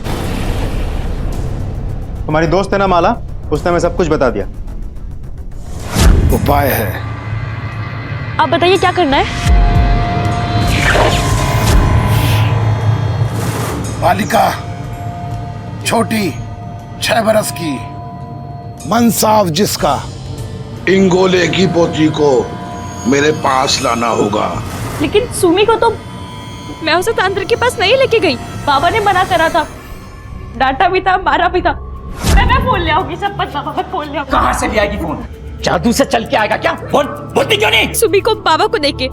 तुम्हारी दोस्त है ना माला, उसने हमें सब कुछ बता दिया। उपाय है। आप बताइए क्या करना है? बालिका छोटी 6 बरस की, मन साफ जिसका, इंगोले की पोती को मेरे पास लाना होगा। लेकिन सुमी को तो मैं उसे तांत्रिक के पास नहीं लेके गई। बाबा ने मना करा था, डांटा भी था, मारा भी था। मैं फोन ले आऊंगी, सब पता बाबा फोन ले आऊंगी। कहाँ से ले आएगी फोन? जादू से चल के आएगा क्या? बोलती क्यों नहीं? सुमी को बाबा को देके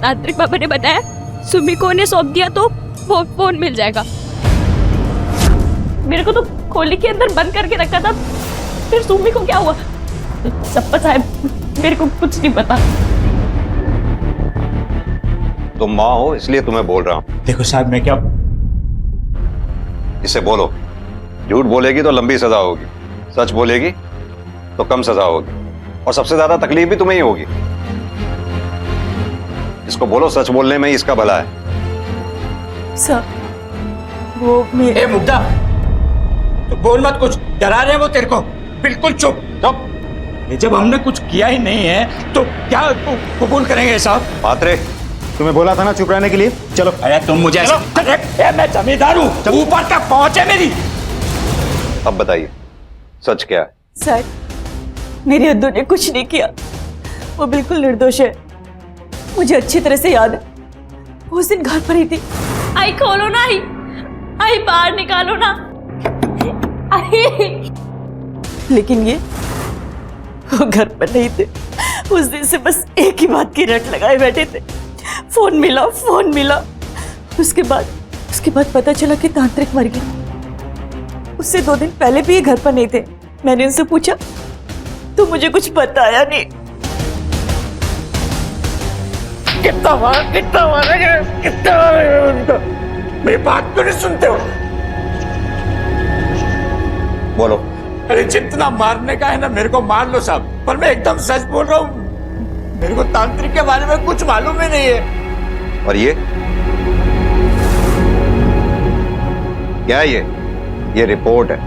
तांत्रिक बाबा ने बताया सुमी को उन्हें सौंप दिया तो वो फोन मिल जाएगा। मेरे को तो खोली के अंदर बंद करके रखा था, फिर सुमी को क्या हुआ सब पता है, मेरे को कुछ नहीं पता। तुम माँ हो इसलिए तुम्हें बोल रहा हूँ। देखो साहब, मैं क्या... इसे बोलो, झूठ बोलेगी तो लंबी सजा होगी, सच बोलेगी तो कम सजा होगी, और सबसे ज्यादा तकलीफ भी तुम्हें ही होगी। इसको बोलो सच बोलने में ही इसका भला है। सर वो मेरे... मुग्धा, तो बोल मत कुछ, डरा रहे वो तेरे को। बिल्कुल चुप। जब हमने कुछ किया ही नहीं है तो क्या कबूल करेंगे साहब? पात्रे, तुम्हें बोला था ना चुप रहने के लिए। चलो। अरे तुम मुझे मैं जमींदार हूँ, ऊपर तक पहुंचे मेरी। अब बताइए सच क्या है? सर मेरी अद्दू ने कुछ नहीं किया, वो बिल्कुल निर्दोष है। मुझे अच्छी तरह से याद है, वो उस दिन घर पर ही थी। आई खोलो ना, आई बाहर निकालो ना, आई। लेकिन ये वो घर पर नहीं थे। उस दिन से बस एक ही बात की रट लगाए बैठे थे, फोन मिला, फोन मिला। उसके बाद पता चला कि तांत्रिक मर गया। उससे 2 दिन पहले भी ये घर पर नहीं थे। मैंने उनसे पूछा तो मुझे कुछ बताया नहीं। कितना मारेंगे उनको? मेरी बात क्यों नहीं सुनते हो? बोलो। अरे जितना मारने का है ना मेरे को मार लो साहब, पर मैं एकदम सच बोल रहा हूँ। मेरे को तांत्रिक के बारे में कुछ मालूम ही नहीं है। और ये क्या है? ये रिपोर्ट है।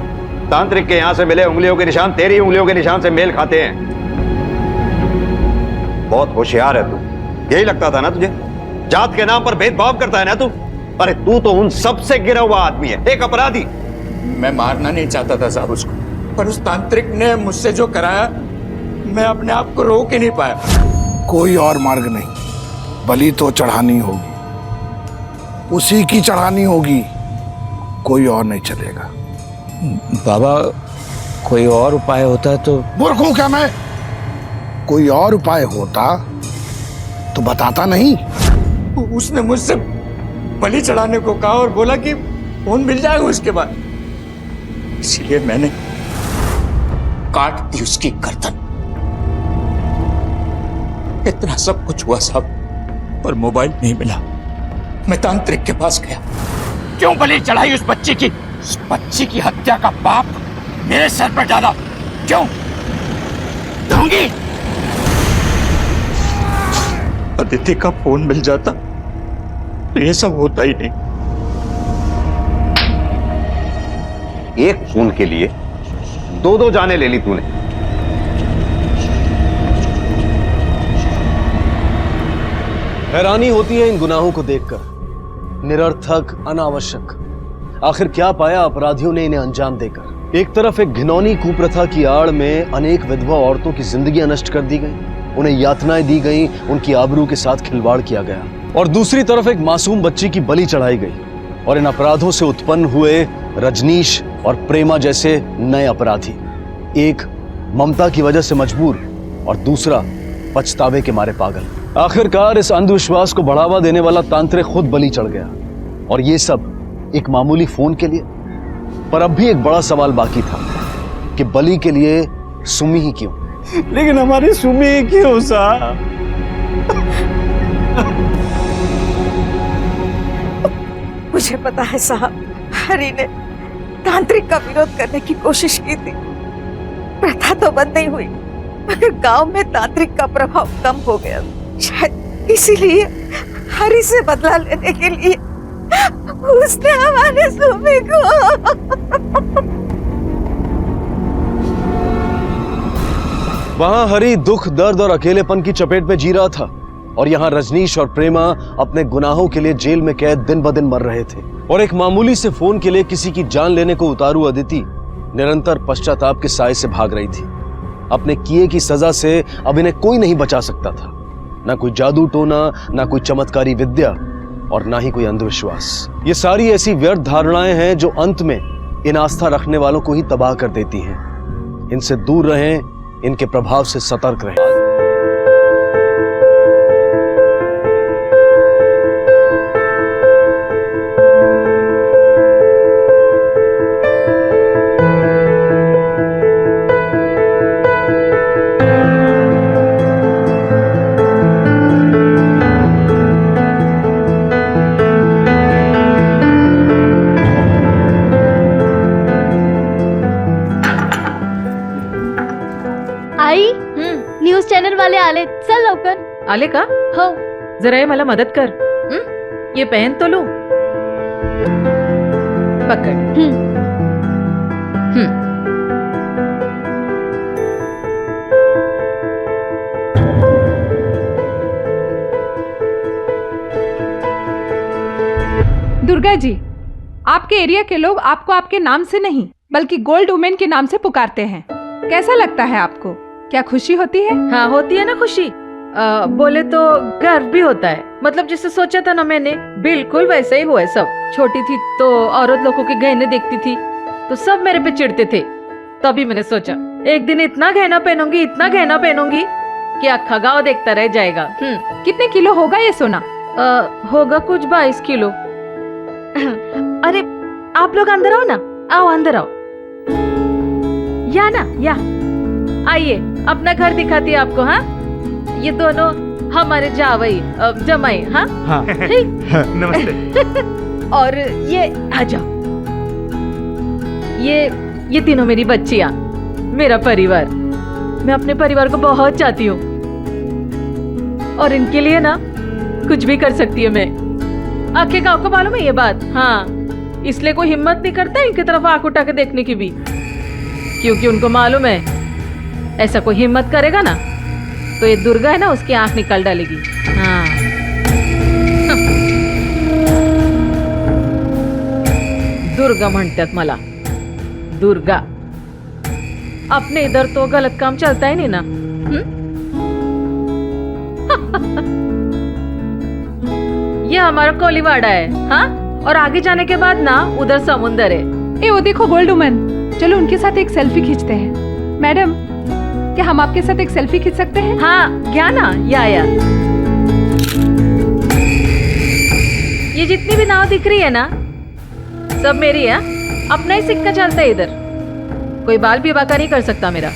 तांत्रिक के यहां से मिले उंगलियों के निशान तेरी उंगलियों के निशान से मेल खाते हैं। बहुत होशियार है तू, यही लगता था ना तुझे? जात के नाम पर भेदभाव करता है ना तू? अरे तू तो उन सबसे गिरा हुआ आदमी है, एक अपराधी। मैं मारना नहीं चाहता था साहब उसको, पर उस तांत्रिक ने मुझसे जो कराया मैं अपने आप को रोक ही नहीं पाया। कोई और मार्ग नहीं, बलि तो चढ़ानी होगी, उसी की चढ़ानी होगी, कोई और नहीं चलेगा। बाबा कोई और उपाय होता तो... मूर्ख हूं क्या मैं? कोई और उपाय होता तो बताता नहीं। उसने मुझसे बलि चढ़ाने को कहा और बोला कि फोन मिल जाएगा उसके बाद, इसलिए मैंने काट दी उसकी गर्दन। इतना सब कुछ हुआ साहब, पर मोबाइल नहीं मिला। मैं तांत्रिक के पास गया। क्यों बलि चढ़ाई उस बच्ची की? उस बच्ची की हत्या का पाप मेरे सर पर डाला। क्यों? ढोंगी। अदिति का फोन मिल जाता तो ये सब होता ही नहीं। एक फोन के लिए 2 जाने ले ली तूने। हैरानी होती है इन गुनाहों को देखकर, निरर्थक, अनावश्यक। आखिर क्या पाया अपराधियों ने इन्हें अंजाम देकर? एक तरफ एक घिनौनी कुप्रथा की आड़ में अनेक विधवा औरतों की जिंदगियां नष्ट कर दी गई, उन्हें यातनाएं दी गई, उनकी आबरू के साथ खिलवाड़ किया गया, और दूसरी तरफ एक मासूम बच्ची की बलि चढ़ाई गई। और इन अपराधों से उत्पन्न हुए रजनीश और प्रेमा जैसे नए अपराधी, एक ममता की वजह से मजबूर और दूसरा पछतावे के मारे पागल। आखिरकार इस अंधविश्वास को बढ़ावा देने वाला तांत्रिक खुद बलि चढ़ गया, और ये सब एक मामूली फोन के लिए। पर अब भी एक बड़ा सवाल बाकी था कि बलि के लिए सुमी ही क्यों? लेकिन हमारी सुमी ही क्यों साहब? मुझे पता है साहब, हरि ने तांत्रिक का विरोध करने की कोशिश की थी। प्रथा तो बंद नहीं हुई, मगर गांव में तांत्रिक का प्रभाव कम हो गया। शायद इसीलिए हरि से बदला लेने के लिए उसने हमारे सुमी को... वहां हरि दुख, दर्द और अकेलेपन की चपेट में जी रहा था, और यहाँ रजनीश और प्रेमा अपने गुनाहों के लिए जेल में कैद दिन ब दिन मर रहे थे। और एक मामूली से फोन के लिए किसी की जान लेने को उतारू अदिति निरंतर पश्चाताप के साए से भाग रही थी। अपने किए की सजा से अब इन्हें कोई नहीं बचा सकता था। ना कोई जादू टोना, ना कोई चमत्कारी विद्या और ना ही कोई अंधविश्वास। ये सारी ऐसी व्यर्थ धारणाएं हैं जो अंत में इन आस्था रखने वालों को ही तबाह कर देती हैं। इनसे दूर रहें, इनके प्रभाव से सतर्क रहें। आई न्यूज चॅनल वाले आले, चल लवकर. आले का? हो. जरा ये मला मदत कर. ये पहन तो लूं. पकड़. दुर्गा जी, आपके एरिया के लोग आपको आपके नाम से नहीं बल्कि गोल्ड वुमेन के नाम से पुकारते हैं. कैसा लगता है आपको? क्या खुशी होती है? हाँ, होती है ना खुशी. बोले तो गर्व भी होता है. मतलब जिससे सोचा था ना मैंने, बिल्कुल वैसे ही हुआ है सब. छोटी थी तो औरत लोगों के गहने देखती थी तो सब मेरे पे चिढ़ते थे. तभी मैंने सोचा एक दिन इतना गहना पहनूंगी, इतना गहना पहनूंगी कि अक्खा गाँव देखता रह जाएगा. कितने किलो होगा ये सोना? होगा कुछ 22 किलो. अरे आप लोग अंदर आओ ना. आओ अंदर आओ. या ना या आइए, अपना घर दिखाती है आपको. हाँ, ये दोनों हमारे जावई जमाई. हाँ हाँ. नमस्ते. और ये आ जाओ. ये तीनों मेरी बच्चियां, मेरा परिवार. मैं अपने परिवार को बहुत चाहती हूँ और इनके लिए ना कुछ भी कर सकती हूँ मैं. आखे गाँव को मालूम है ये बात. हाँ, इसलिए कोई हिम्मत नहीं करता इनकी तरफ आंख उठा के देखने की भी, क्योंकि उनको मालूम है ऐसा कोई हिम्मत करेगा ना तो ये दुर्गा है ना उसकी आंख निकाल डालेगी. हाँ. दुर्गा म्हणतात मला. दुर्गा. अपने इधर तो गलत काम चलता ही नहीं ना. ये हमारा कोलीवाड़ा है. हाँ, और आगे जाने के बाद ना उधर समुंदर है. ए वो देखो गोल्ड वुमेन. चलो उनके साथ एक सेल्फी खींचते हैं. मैडम, क्या हम आपके साथ एक सेल्फी खींच सकते हैं? हाँ, क्या ना. या ये जितनी भी नाव दिख रही है ना सब मेरी है. अपना ही सिक्का चलता है इधर. कोई बाल भी बाका नहीं कर सकता मेरा.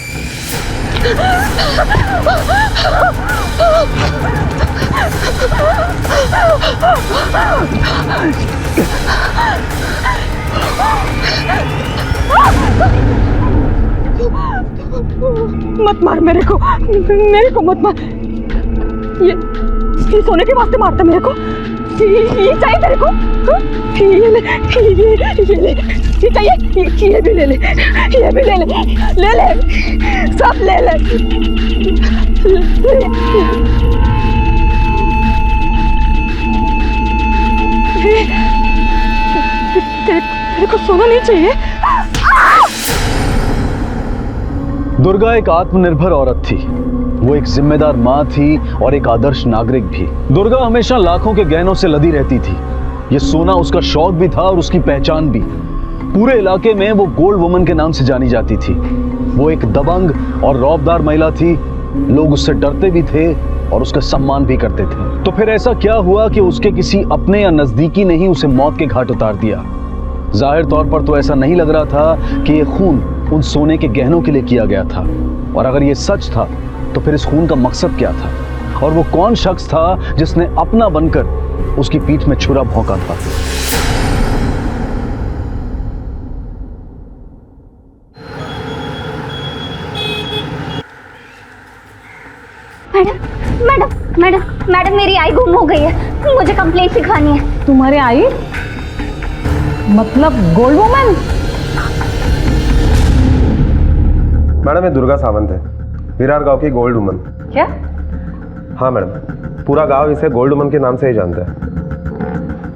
मत मार मेरे को मत मार. ये सोने के वास्ते मारता मेरे को. ये चाहिए तेरे को? ये ले, ये चाहिए. ये भी ले ले, ये भी ले ले, सब ले ले. तेरे को सोना नहीं चाहिए? दुर्गा एक आत्मनिर्भर औरत थी. वो एक जिम्मेदार माँ थी और एक आदर्श नागरिक भी. दुर्गा हमेशा लाखों के गहनों से लदी रहती थी. ये सोना उसका शौक भी था और उसकी पहचान भी. पूरे इलाके में वो गोल्ड वुमन के नाम से जानी जाती थी. वो एक दबंग और रौबदार महिला थी. लोग उससे डरते भी थे और उसका सम्मान भी करते थे. तो फिर ऐसा क्या हुआ कि उसके किसी अपने या नजदीकी ने ही उसे मौत के घाट उतार दिया? जाहिर तौर पर तो ऐसा नहीं लग रहा था कि ये खून उन सोने के गहनों के लिए किया गया था. और अगर ये सच था तो फिर इस खून का मकसद क्या था? और वो कौन शख्स था जिसने अपना बनकर उसकी पीठ में छुरा भोंका था? मैडम मेरी आई गुम हो गई है. मुझे कंप्लेंट लिखवानी है. तुम्हारे आई मतलब गोल्ड वुमन? मैडम ये दुर्गा सावंत है, विरार गांव की गोल्ड वुमन. क्या? हाँ मैडम, पूरा गांव इसे गोल्ड वुमन के नाम से ही जानता है.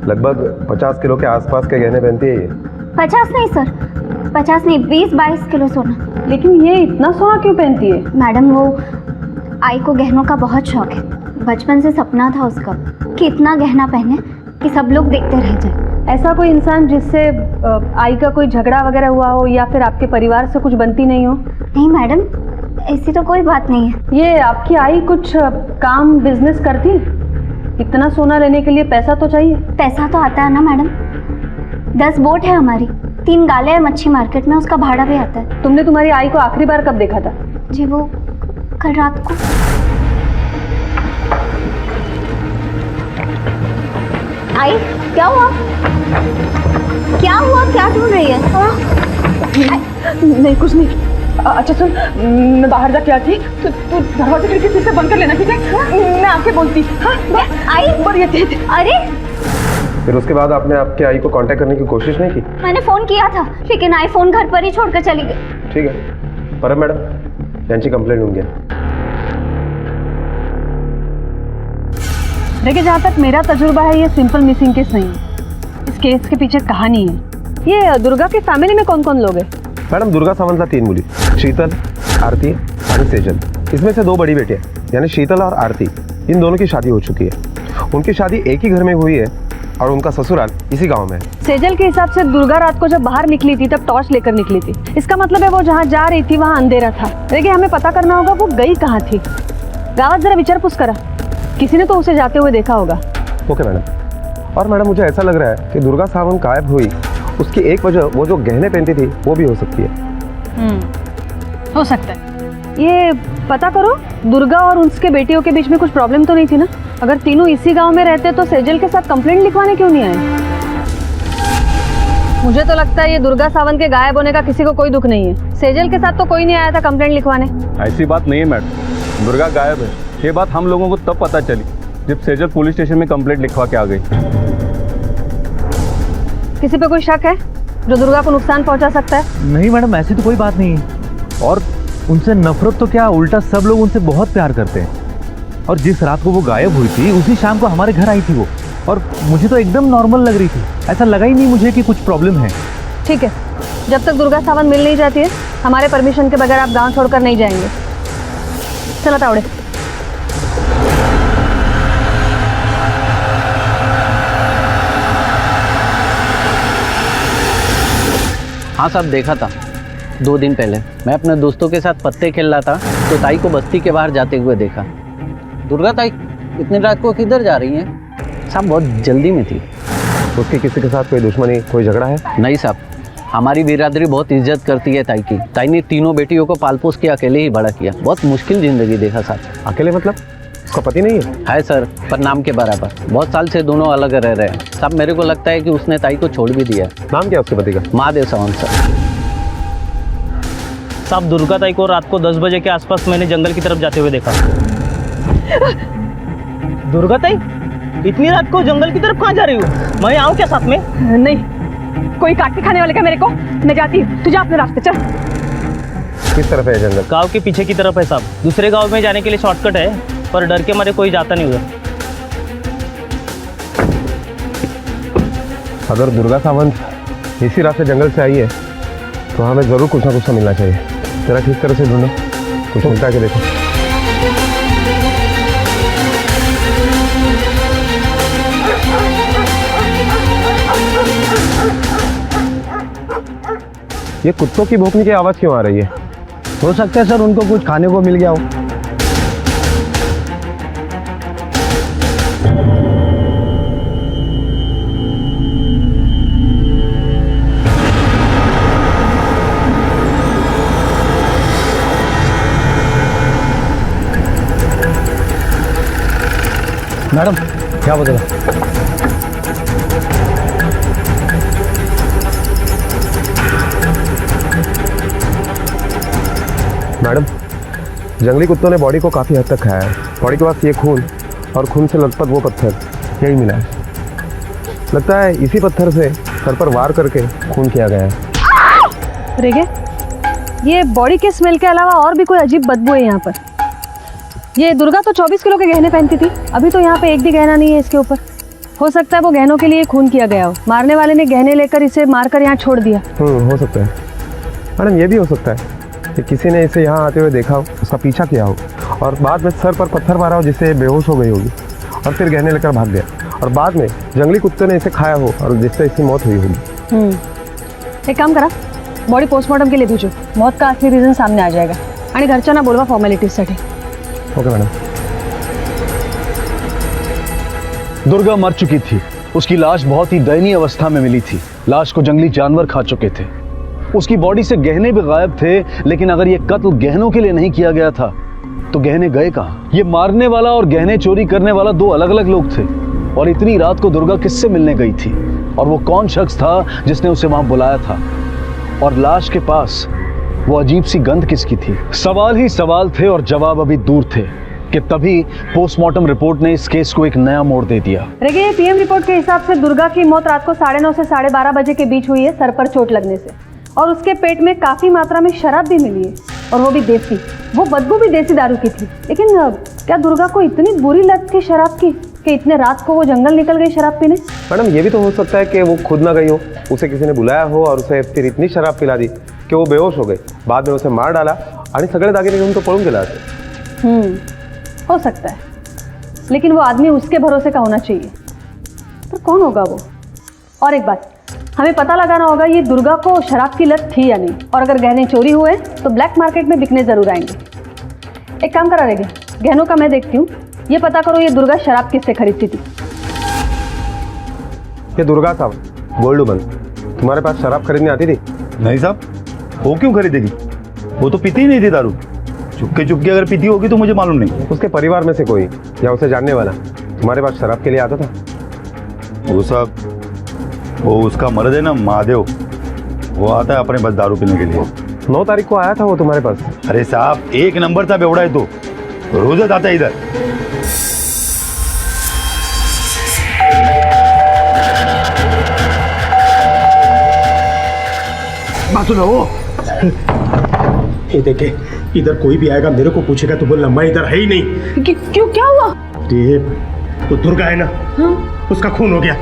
लगभग 50 किलो के आसपास के गहने पहनती है ये. 50 नहीं सर, 50 नहीं, 20-22 किलो सोना. लेकिन ये इतना सोना क्यों पहनती है? मैडम वो आई को गहनों का बहुत शौक है. बचपन से सपना था उसका कि इतना गहना पहने कि सब लोग देखते रह जाए। ऐसा कोई इंसान जिससे आई का कोई झगड़ा वगैरह हुआ हो या फिर आपके परिवार से कुछ बनती नहीं हो? नहीं मैडम, ऐसी तो कोई बात नहीं है। ये आपकी आई कुछ काम बिजनेस करती? इतना सोना लेने के लिए पैसा तो चाहिए। पैसा तो आता है ना मैडम, 10 बोट है हमारी, 3 गाले हैं मच्छी मार्केट में, उसका भाड़ा भी आता है। तुमने तुम्हारी आई को आखिरी बार कब देखा था? जी वो कल रात को। आई क्या हुआ? क्या हुआ? क्या ढूंढ रही है? नहीं कुछ नहीं। अच्छा सुन, मैं बाहर जाके आती, तो तू दरवाजे खिड़की फिर से बंद कर लेना, ठीक है? मैं आके बोलती। हाँ आई अरे फिर उसके बाद आपने आपके आई को कांटेक्ट करने की कोशिश नहीं की? मैंने फोन किया था लेकिन आई फोन घर पर ही छोड़कर चली गई। ठीक है, पर मैडम यांची कंप्लेंट होऊन घ्या। देखिए, जहाँ तक मेरा तजुर्बा है, ये सिंपल मिसिंग केस नहीं है। इस केस के पीछे कहानी है। ये दुर्गा की फैमिली में कौन कौन लोग हैं? मैडम, दुर्गा सावंतला 3 मुली, शीतल, आरती और सेजल। इसमें से 2 बड़ी बेटियां यानी शीतल और आरती, इन दोनों की शादी हो चुकी है। उनकी शादी एक ही घर में हुई है और उनका ससुराल इसी गांव में है। सेजल के हिसाब से दुर्गा रात को जब बाहर निकली थी तब टॉर्च लेकर निकली थी। इसका मतलब है वो जहाँ जा रही थी वहाँ अंधेरा था। देखिए, हमें पता करना होगा वो गई कहाँ थी। गावात जरा विचारपूस करा, किसी ने तो उसे जाते हुए देखा होगा। Okay madam. और मैडम, मुझे ऐसा लग रहा है कि दुर्गा सावंत गायब हुई उसकी एक वजह वो जो गहने पहनती थी वो भी हो सकती है। हो सकता है। ये पता करो, दुर्गा और उसके बेटियों के बीच में कुछ प्रॉब्लम तो नहीं थी ना? अगर तीनों इसी गांव में रहते तो सेजल के साथ कंप्लेंट लिखवाने क्यों नहीं आए? मुझे तो लगता है ये दुर्गा सावंत के गायब होने का किसी को कोई दुख नहीं है। सेजल के साथ तो कोई नहीं आया था कंप्लेंट लिखवाने। ऐसी बात नहीं है मैडम, दुर्गा गायब है ये बात हम लोगों को तब पता चली जब सेजल पुलिस स्टेशन में कंप्लेंट लिखवा के आ गई। किसी पे कोई शक है जो दुर्गा को नुकसान पहुंचा सकता है? नहीं मैडम, ऐसी तो कोई बात नहीं है। और उनसे नफरत तो क्या, उल्टा सब लोग उनसे बहुत प्यार करते हैं। और जिस रात को वो गायब हुई थी उसी शाम को हमारे घर आई थी वो, और मुझे तो एकदम नॉर्मल लग रही थी। ऐसा लगा ही नहीं मुझे कि कुछ प्रॉब्लम है। ठीक है, जब तक दुर्गा सावंत मिल नहीं जाती है हमारे परमिशन के बगैर आप गाँव छोड़कर नहीं जाएंगे। चलो तावड़े। हाँ साहब, देखा था 2 दिन पहले। मैं अपने दोस्तों के साथ पत्ते खेल रहा था तो ताई को बस्ती के बाहर जाते हुए देखा। दुर्गा ताई इतनी रात को किधर जा रही हैं? साहब बहुत जल्दी में थी। उसके किसी के साथ कोई दुश्मनी, कोई झगड़ा है? नहीं साहब, हमारी बिरादरी बहुत इज्जत करती है ताई की। ताई ने तीनों बेटियों को पाल पोस के अकेले ही बड़ा किया। बहुत मुश्किल जिंदगी देखा साहब। अकेले मतलब उसका पति नहीं है? है सर, पर नाम के बराबर। बहुत साल से दोनों अलग रह रहे हैं साहब। मेरे को लगता है कि उसने ताई को छोड़ भी दिया। नाम क्या उसके पति का? महादेव सावंत सर। साहब, दुर्गा ताई को रात को 10 बजे के आसपास मैंने जंगल की तरफ जाते हुए देखा। दुर्गा ताई इतनी रात को जंगल की तरफ कहाँ जा रही हो? मैं आऊँ क्या साथ में? नहीं, कोई काट के खाने वाले का मेरे को। मैं जाती हूँ, तू जा अपने रास्ते चल। किस तरफ है जंगल? गांव के पीछे की तरफ है साहब। दूसरे गांव में जाने के लिए शॉर्टकट है, पर डर के मारे कोई जाता नहीं उधर। अगर दुर्गा सावंत इसी रास्ते जंगल से आई है तो हमें जरूर कुछ ना कुछ तो मिलना चाहिए। जरा ठीक तरह से ढूंढो, कुछ मिलता है कि देखो। ये कुत्तों की भौंकने की आवाज क्यों आ रही है? हो सकता है सर उनको कुछ खाने को मिल गया हो। मैडम क्या बोलेगा? मैडम, जंगली कुत्तों ने बॉडी को काफी हद तक खाया है। बॉडी के पास ये खून और खून से लथपथ वो पत्थर, यही मिला है। लगता है इसी पत्थर से सर पर वार करके खून किया गया है। रेगे, ये बॉडी के स्मेल के अलावा और भी कोई अजीब बदबू है यहाँ पर। ये दुर्गा तो 24 किलो के गहने पहनती थी, अभी तो यहाँ पे एक भी गहना नहीं है इसके ऊपर। हो सकता है वो गहनों के लिए खून किया गया हो। मारने वाले ने गहने लेकर इसे मारकर यहाँ छोड़ दिया। हो सकता है मैडम, ये भी हो सकता है कि किसी ने इसे यहाँ आते हुए देखा हो, उसका पीछा किया हो और बाद में सर पर पत्थर मारा हो जिससे बेहोश हो गई होगी और फिर गहने लेकर भाग गया और बाद में जंगली कुत्ते ने इसे खाया हो और जिससे इसकी मौत हुई होगी। एक काम करा, बॉडी पोस्टमॉर्टम के लिए भेजो, मौत का असली रीजन सामने आ जाएगा आणि घरच्यांना बोलवा फॉर्मॅलिटीजसाठी। Okay madam. दुर्गा मर चुकी थी, उसकी लाश बहुत ही दयनीय अवस्था में मिली थी। लाश को जंगली जानवर खा चुके थे। उसकी बॉडी से गहने भी गायब थे, लेकिन अगर ये कत्ल गहनों के लिए नहीं किया गया था तो गहने गए कहाँ? ये मारने वाला और गहने चोरी करने वाला दो अलग अलग लोग थे। और इतनी रात को दुर्गा किससे मिलने गई थी और वो कौन शख्स था जिसने उसे वहां बुलाया था? और लाश के पास वो अजीब सी गंध किसकी थी? सवाल ही सवाल थे और जवाब अभी दूर थे कि तभी पोस्टमार्टम रिपोर्ट ने इस केस को एक नया मोड़ दे दिया। रेगे, पीएम रिपोर्ट के हिसाब से दुर्गा की मौत रात को 9:30 से 12:30 बजे के बीच हुई है, सर पर चोट लगने से। और उसके पेट में काफी मात्रा में शराब भी मिली है और वो भी देसी। वो बदबू भी देसी दारू की थी। लेकिन क्या दुर्गा को इतनी बुरी लत थी शराब की कि इतने रात को वो जंगल निकल गई शराब पीने? मैडम ये भी तो हो सकता है कि वो खुद ना गई हो, उसे किसी ने बुलाया हो और उसे फिर इतनी शराब पिला दी कि वो बेहोश हो गई। बाद में उसे मार डाला आणि सगळे दागिने घेऊन तो पळून गेला असेल। हो सकता है, लेकिन वो आदमी उसके भरोसे का होना चाहिए। पर कौन होगा वो? और एक बात, हमें पता लगाना होगा ये दुर्गा को शराब की लत थी या नहीं। और अगर गहने चोरी हुए तो ब्लैक मार्केट में बिकने जरूर आएंगे। एक काम करा रहेगा, गहनों का मैं देखती हूँ, ये पता करो ये दुर्गा शराब किससे खरीदती थी। ये दुर्गा साहब गोल्ड वुमन, तुम्हारे पास शराब खरीदने आती थी? नहीं साहब, वो क्यों खरीदेगी? वो तो पीती ही नहीं थी दारू। चुपके चुपके अगर पीती होगी तो मुझे मालूम नहीं। उसके परिवार में से कोई या उसे जानने वाला तुम्हारे पास शराब के लिए आता था? वो साहब, वो उसका मर्द है ना महादेव, वो आता है अपने बस दारू पीने के लिए। 9 तारीख को आया था वो तुम्हारे पास? अरे साहब, एक नंबर था बेवड़ा है, तो रोज आता है इधर। बात सुनो, ये देखे, इधर कोई भी आएगा मेरे को पूछेगा तो बोलना मैं इधर है ही नहीं। क्यों, क्या हुआ? वो दुर्गा है ना, उसका खून हो गया।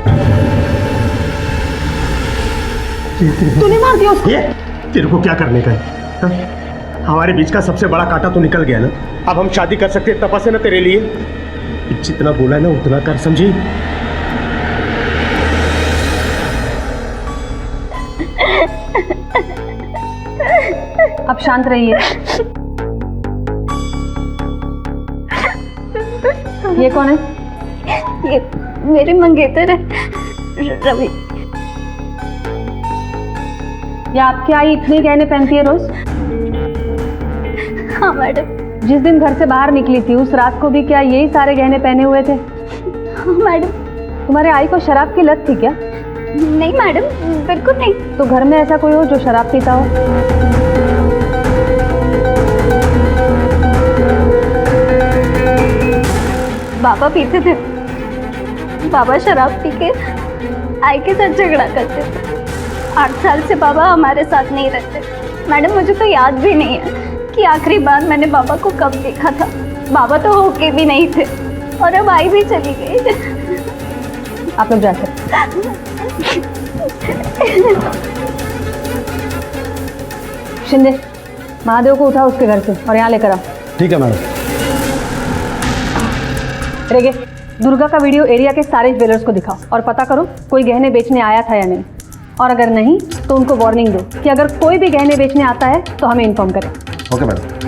तूने मार दिया उसको? तेरे को क्या करने का है? हमारे बीच का सबसे बड़ा कांटा तो निकल गया ना। अब हम शादी कर सकते हैं, तपस्या ना तेरे लिए। जितना बोला है ना उतना कर, समझी? अब शांत रहिए। ये कौन है? ये मेरे मंगेतर है, रवि। ये आपकी आई इतने गहने पहनती है रोज? हाँ मैडम। जिस दिन घर से बाहर निकली थी उस रात को भी क्या यही सारे गहने पहने हुए थे? हाँ मैडम। तुम्हारे आई को शराब की लत थी क्या? नहीं मैडम, बिल्कुल नहीं। तो घर में ऐसा कोई हो जो शराब पीता हो? बाबा पीते थे। बाबा शराब पी के आई के साथ झगड़ा करते थे। 8 साल से बाबा हमारे साथ नहीं रहते। मैडम मुझे तो याद भी नहीं है कि आखिरी बार मैंने बाबा को कब देखा था। बाबा तो होके भी नहीं थे और अब आई भी चली गई। आप लोग जा सकते। शिंदे, महादेव को उठाओ उसके घर से और यहाँ लेकर आओ। ठीक है मैडम। रेगे, दुर्गा का वीडियो एरिया के सारे ज्वेलर्स को दिखाओ और पता करो कोई गहने बेचने आया था या नहीं। और अगर नहीं तो उनको वार्निंग दो कि अगर कोई भी गहने बेचने आता है तो हमें इन्फॉर्म करें। Okay madam.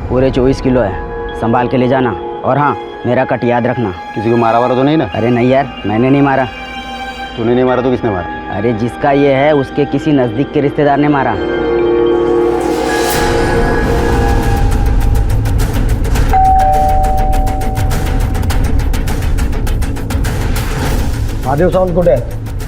पूरे 24 किलो है, संभाल के ले जाना। और हाँ, मेरा कट याद रखना। किसी को मारा वारा तो नहीं ना? अरे नहीं यार, मैंने नहीं मारा। तूने नहीं मारा तो किसने मारा? अरे जिसका ये है उसके किसी नज़दीक के रिश्तेदार ने मारा। महादेव साहब को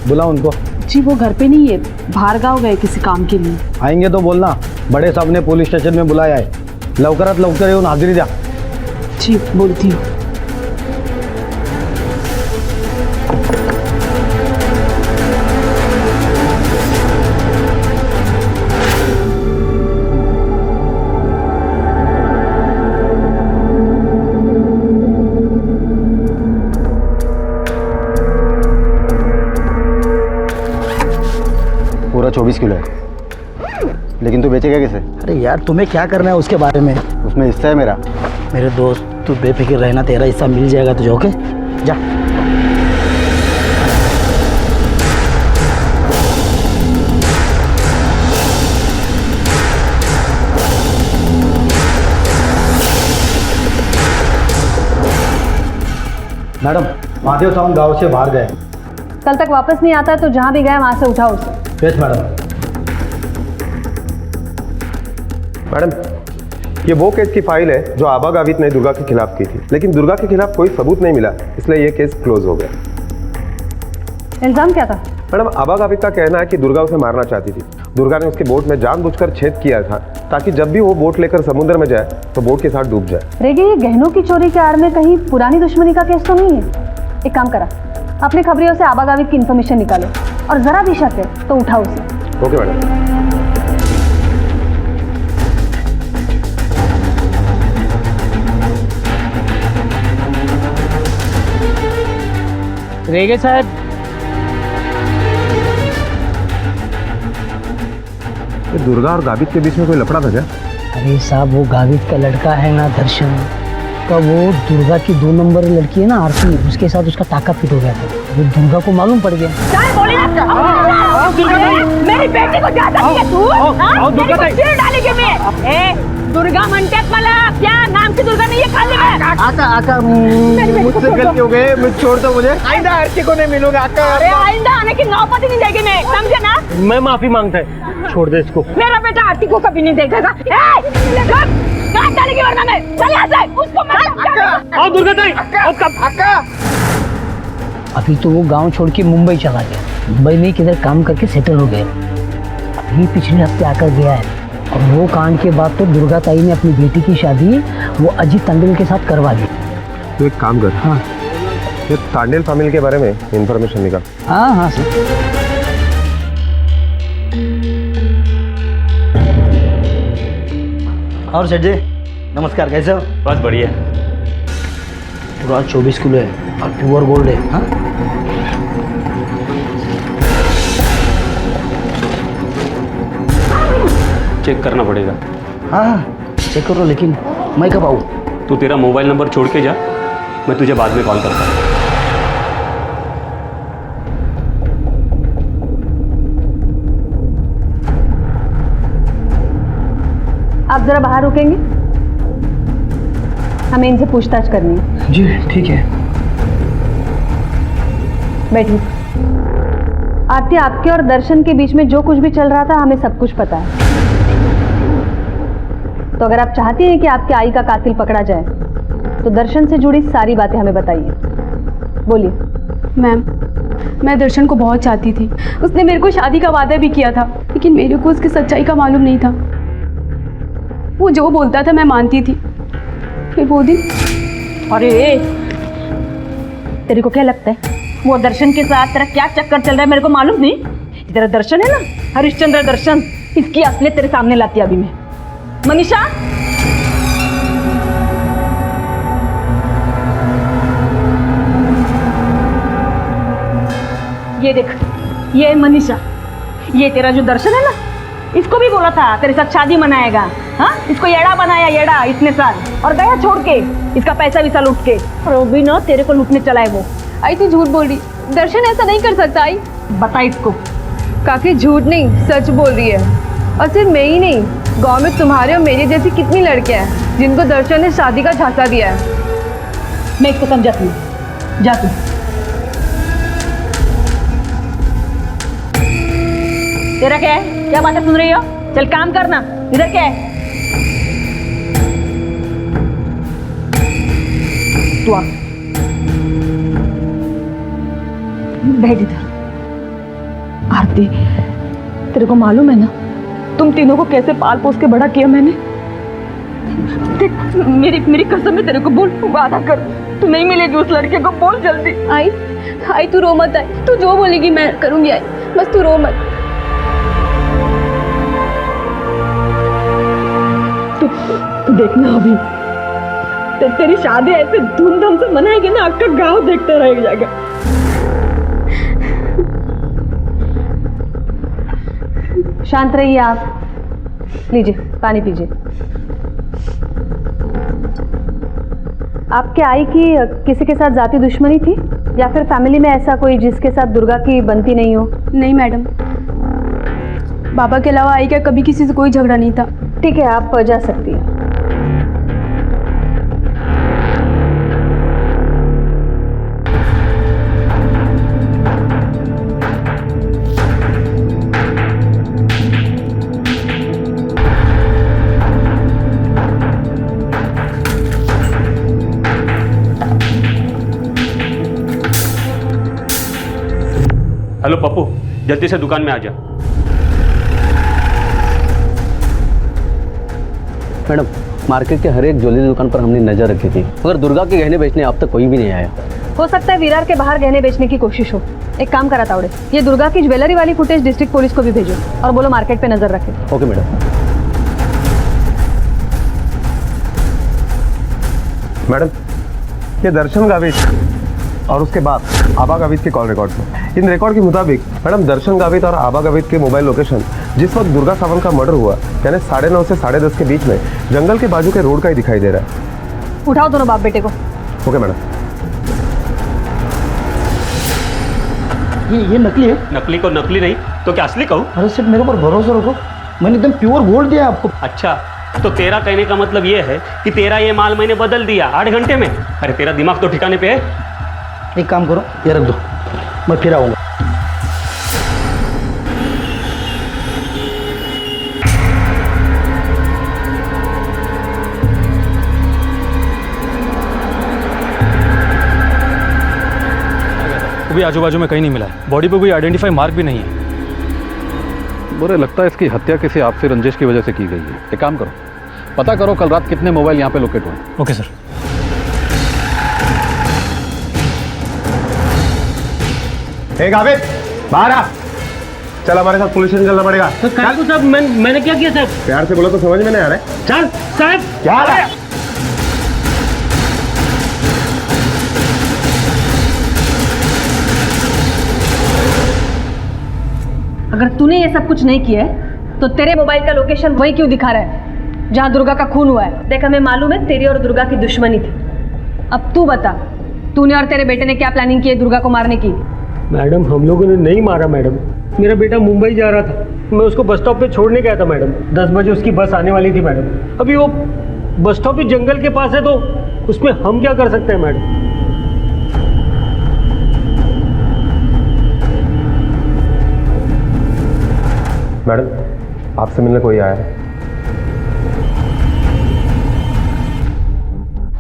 बुलाओ उनको। जी वो घर पे नहीं है, बाहर गाँव गए किसी काम के लिए। आएंगे तो बोलना बड़े साहब ने पुलिस स्टेशन में बुलाया है। लवकरात लवकर येऊन हाजिरी द्या। जी बोलती हूँ। पूरा 24 किलो है। लेकिन तू बेचेगा कैसे? अरे यार तुम्हें क्या करना है उसके बारे में? उसमें हिस्सा है मेरा। मेरे दोस्त तू बेफिक्र रहना, तेरा हिस्सा मिल जाएगा तुझे। ओके जा। मैडम महादेव साहब गांव से बाहर गए। कल तक वापस नहीं आता है तो जहाँ भी गए वहाँ से उठाओ उसे। Yes madam. मैडम ये वो केस की फाइल है जो आबा गावित ने दुर्गा के खिलाफ की थी, लेकिन दुर्गा के खिलाफ कोई सबूत नहीं मिला, इसलिए ये केस क्लोज हो गया। इल्जाम क्या था? मैडम आबा गावित का कहना है कि दुर्गा उसे मारना चाहती थी। दुर्गा ने उसके बोट में जानबूझकर छेद किया था ताकि जब भी वो बोट लेकर समुद्र में जाए तो बोट के साथ डूब जाए। रेगे, ये गहनों की चोरी के आड़ में कहीं पुरानी दुश्मनी का केस तो नहीं है? एक काम करा, अपने खबरियों से आबा गावित की इन्फॉर्मेशन निकालो और जरा भी शक है तो उठाओ उसे। Okay madam. रेगे साहब, दुर्गा और गावित के बीच में कोई लफड़ा था क्या? अरे साहब वो गावित का लड़का है ना दर्शन का, वो दुर्गा की 2 नंबर लड़की है ना आरती, उसके साथ उसका ताका फिट हो गया था। वो दुर्गा को मालूम पड़ गया। मेरी बेटी को जाता है तू? सिर डालेगी मैं। दुर्गा मंटेक वाला क्या नाम की दुर्गा नहीं है खाली में? आका आका मुझसे गलती हो गई, मुझे छोड़ दो, मुझे आइंदा आरती को नहीं मिलूंगा। आका अरे आइंदा आने की नौबत ही नहीं देगी मैं, समझे ना? मैं माफी मांगता है, छोड़ दे इसको। मेरा बेटा आरती को कभी नहीं देखेगा। काट डालेगी वरना मैं। चल यहाँ से, उसको मार। दुर्गा ताई, अभी तो वो गांव छोड़ के मुंबई चला गया। मुंबई में किधर काम करके सेटल हो गया। अभी पिछले हफ्ते आकर गया है और वो कांड के बाद तो दुर्गा ताई ने अपनी बेटी की शादी वो अजीत तांडेल के साथ करवा दी। तो एक काम कर, हाँ ये तांडेल फैमिली के बारे में इंफॉर्मेशन निकाल। हाँ हाँ सर। और सेठ जी नमस्कार, कैसे हो? बस बढ़िया। पूरा 24 किलो है और प्योर गोल्ड है। हाँ चेक करना पड़ेगा। हाँ चेक करो, लेकिन मैं कब आऊँ? तू तेरा मोबाइल नंबर छोड़ के जा, मैं तुझे बाद में कॉल करता हूँ। आप जरा बाहर रुकेंगे, हमें इनसे पूछताछ करनी है। जी ठीक है। बैठिए। आरती, आपके और दर्शन के बीच में जो कुछ भी चल रहा था हमें सब कुछ पता है। तो अगर आप चाहती हैं कि आपके आई का कातिल पकड़ा जाए तो दर्शन से जुड़ी सारी बातें हमें बताइए। बोलिए। मैम, मैं दर्शन को बहुत चाहती थी। उसने मेरे को शादी का वादा भी किया था, लेकिन मेरे को उसकी सच्चाई का मालूम नहीं था। वो जो बोलता था मैं मानती थी। फिर वो दिन, अरे तेरे को क्या लगता है वो दर्शन के साथ तेरा क्या चक्कर चल रहा है? मेरे को मालूम नहीं। तेरा दर्शन है ना, हरिश्चंद्र दर्शन, इसकी असलियत तेरे सामने लाती अभी मैं। मनीषा, ये देख, ये है मनीषा। ये तेरा जो दर्शन है ना, इसको भी बोला था तेरे साथ शादी मनाएगा। हाँ, इसको येड़ा बनाया, येड़ा इतने साल, और गया छोड़ के इसका पैसा वैसा लूट के। और वो भी ना तेरे को लूटने चला है वो। आई तू झूठ बोल रही, दर्शन ऐसा नहीं कर सकता। आई बता इसको। काकी झूठ नहीं, सच बोल रही है। और सिर्फ मैं ही नहीं, गांव में तुम्हारे और मेरे जैसी कितनी लड़कियां हैं जिनको दर्शन ने शादी का झांसा दिया है। मैं इसको समझाती हूँ, जा तू। तेरा क्या है? क्या बातें सुन रही हो? चल काम करना। इधर क्या है? तू आ, बैठ इधर। आरती, तेरे को मालूम है ना तुम तीनों को कैसे पाल पोस के बड़ा किया मैंने? देख, मेरी कसम है, तेरे को बोल, वादा कर तू नहीं मिलेगी उस लड़के को। बोल जल्दी। आई तू रो मत। आई तू जो बोलेगी मैं करूंगी। आई बस तू रो मत। तू देखना अभी तेरी शादी ऐसे धूमधाम से मनाएगी ना, आपका गांव देखते रह जाएगा। शांत रहिए आप। लीजिए पानी पीजिए। आपके आई की किसी के साथ जाति दुश्मनी थी या फिर फैमिली में ऐसा कोई जिसके साथ दुर्गा की बनती नहीं हो? नहीं मैडम, बाबा के अलावा आई का कभी किसी से कोई झगड़ा नहीं था। ठीक है, आप जा सकती हैं। हेलो पप्पू, जल्दी से दुकान में आ जा। मैडम, मार्केट के हर एक ज्वेलरी दुकान पर हमने नजर रखी थी, मगर दुर्गा के गहने बेचने अब तक कोई भी नहीं आया। हो सकता है विरार के बाहर गहने बेचने की कोशिश हो। एक काम करा तावड़े, ये दुर्गा की ज्वेलरी वाली फुटेज डिस्ट्रिक्ट पुलिस को भी भेजो और बोलो मार्केट पे नजर रखे। Okay madam. मैडम, ये दर्शन गावित और उसके बाद आबा गावित के कॉल रिकॉर्ड थे। इन रिकॉर्ड के मुताबिक मैडम दर्शन गावित और आबा गावित के मोबाइल लोकेशन जिस वक्त दुर्गा सावंत का मर्डर हुआ यानी 9:30 से 10:30 के बीच में जंगल के बाजू के रोड का ही दिखाई दे रहा है। उठाओ दोनों बाप बेटे को। Okay madam. ये नकली है? नकली को नकली नहीं तो क्या असली कहूँ? अरे सिर्फ मेरे ऊपर भरोसा रखो, मैंने एकदम प्योर गोल्ड दिया आपको। अच्छा, तो तेरा कहने का मतलब ये है कि तेरा ये माल मैंने बदल दिया 8 घंटे में? अरे तेरा दिमाग तो ठिकाने पे है। एक काम करो, ये रख दो, मैं फिर आऊंगा। भी आजू बाजू में कहीं नहीं मिला है। बॉडी पे कोई आइडेंटिफाई मार्क भी नहीं है। बुरे लगता है इसकी हत्या किसी आपसी रंजिश की वजह से की गई है। एक काम करो, पता करो कल रात कितने मोबाइल यहाँ पे लोकेट हुए। Okay sir. हे गावित, बाहर आ। चल हमारे साथ पुलिस स्टेशन चलना पड़ेगा। तो साहब मैंने क्या किया साहब? प्यार से बोलो तो समझ में नहीं आ रहा है। चल साहब। क्या आ रहा है? अगर तूने ये सब कुछ नहीं किया है तो तेरे मोबाइल का लोकेशन वही क्यों दिखा रहा है जहाँ दुर्गा का खून हुआ है? देख, हमें मालूम है तेरी और दुर्गा की दुश्मनी थी। अब तू बता, तूने और तेरे बेटे ने क्या प्लानिंग की है दुर्गा को मारने की? मैडम, हम लोगों ने नहीं मारा मैडम। मेरा बेटा मुंबई जा रहा था, मैं उसको बस स्टॉप पे छोड़ने गया था मैडम। 10 बजे उसकी बस आने वाली थी मैडम। अभी वो बस स्टॉप भी जंगल के पास है तो उसमें हम क्या कर सकते हैं मैडम? मैडम, आपसे मिलने कोई आया है?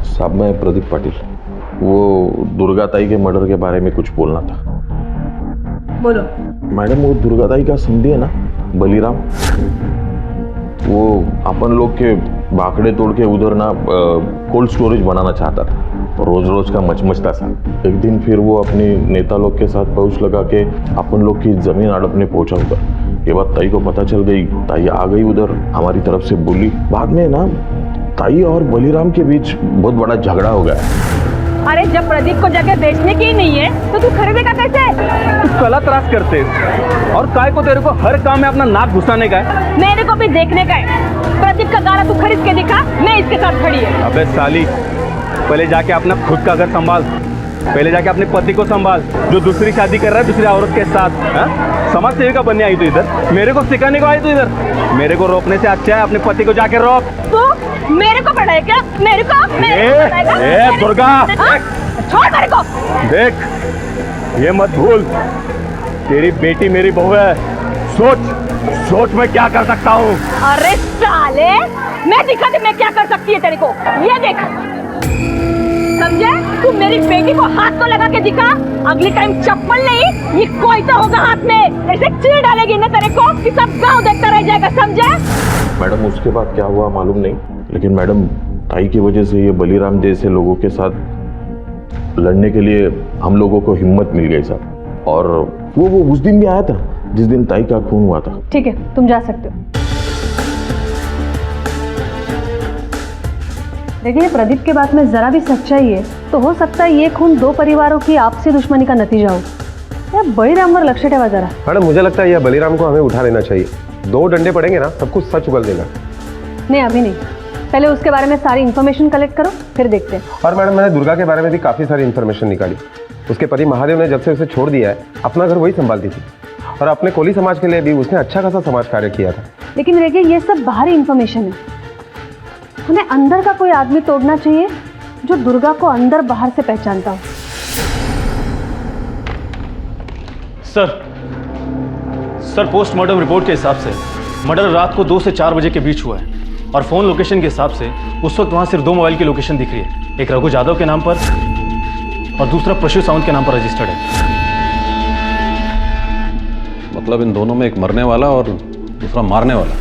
साहब, मैं प्रदीप पाटिल। वो दुर्गा ताई के मर्डर के बारे में कुछ बोलना था। बोलो। मैडम, वो दुर्गा ताई का समझी है ना, बलिराम, वो अपन लोग के बाकड़े तोड़ के उधर ना कोल्ड स्टोरेज बनाना चाहता था। रोज रोज का मचमचता था। एक दिन फिर वो अपने नेता लोग के साथ पहुंच लगा के अपन लोग की जमीन हड़पने पहुंचा उधर। ये बात ताई को पता चल गई। ताई आ गई उधर, हमारी तरफ से बोली। बाद में ना ताई और बलिराम के बीच बहुत बड़ा झगड़ा हो गया। अरे जब प्रदीप को जगह बेचने की ही नहीं है तो तू खरीदेगा कैसे? तू कला त्रास करते और काय को तेरे को हर काम में अपना नाक घुसाने का है? मेरे को भी देखने का है। प्रदीप का गाना तू खरीद के दिखा, मैं इसके साथ खड़ी है। अबे साली, पहले जाके अपना खुद का घर संभाल, पहले जाके अपने पति को संभाल जो दूसरी शादी कर रहा है दूसरी औरत के साथ। समाज सेविका बनने आई तू इधर, मेरे को सिखाने को आई तू इधर। मेरे को रोकने से अच्छा है अपने पति को जाके रोक। तू मेरे को पढ़ाए क्या? मेरे को दुर्गा, छोड़ मेरे को। देख, ये मत भूल, तेरी बेटी मेरी बहू है। सोच मैं क्या कर सकता हूँ। अरे साले, मैं दिखा दे मैं क्या कर सकती है तेरे को। ये देख, समझे? तू मेरी बेटी को हाथ तो लगा के दिखा। अगली टाइम चप्पल नहीं, ये कोई तो होगा हाथ में। ऐसे चीर डालेगी ना तेरे को कि सब गांव देखता रह जाएगा, समझे? मैडम, उसके बाद क्या हुआ मालूम नहीं, लेकिन मैडम ताई की वजह से ये बलिराम जैसे लोगों के साथ लड़ने के लिए हम लोगों को हिम्मत मिल गई साहब। और वो उस दिन भी आया था जिस दिन ताई का खून हुआ था। ठीक है, तुम जा सकते हो। देखिए, प्रदीप के बात में जरा भी सच्चाई है तो हो सकता है ये खून दो परिवारों की आपसी दुश्मनी का नतीजा हो। या बलिराम पर लक्ष्य ठेवा जरा। मैडम, मुझे लगता है यह बलिराम को हमें उठा लेना चाहिए। 2 डंडे पड़ेंगे ना सब कुछ सच उगल देगा। नहीं अभी नहीं, पहले उसके बारे में सारी इन्फॉर्मेशन कलेक्ट करो, फिर देखते हैं। और मैडम मैंने दुर्गा के बारे में भी काफ़ी सारी इन्फॉर्मेशन निकाली। उसके पति महादेव ने जब से उसे छोड़ दिया है, अपना घर वही संभालती थी और अपने कोली समाज के लिए भी उसने अच्छा खासा समाज कार्य किया था। लेकिन देखिए ये सब बाहरी इन्फॉर्मेशन है, हमें अंदर का कोई आदमी तोड़ना चाहिए जो दुर्गा को अंदर बाहर से पहचानता हो। सर पोस्टमार्टम रिपोर्ट के हिसाब से मर्डर रात को 2 से 4 बजे के बीच हुआ है और फोन लोकेशन के हिसाब से उस वक्त वहां सिर्फ 2 मोबाइल की लोकेशन दिख रही है, एक रघु यादव के नाम पर और दूसरा प्रशु सावंत के नाम पर रजिस्टर्ड है। मतलब इन दोनों में एक मरने वाला और दूसरा मारने वाला।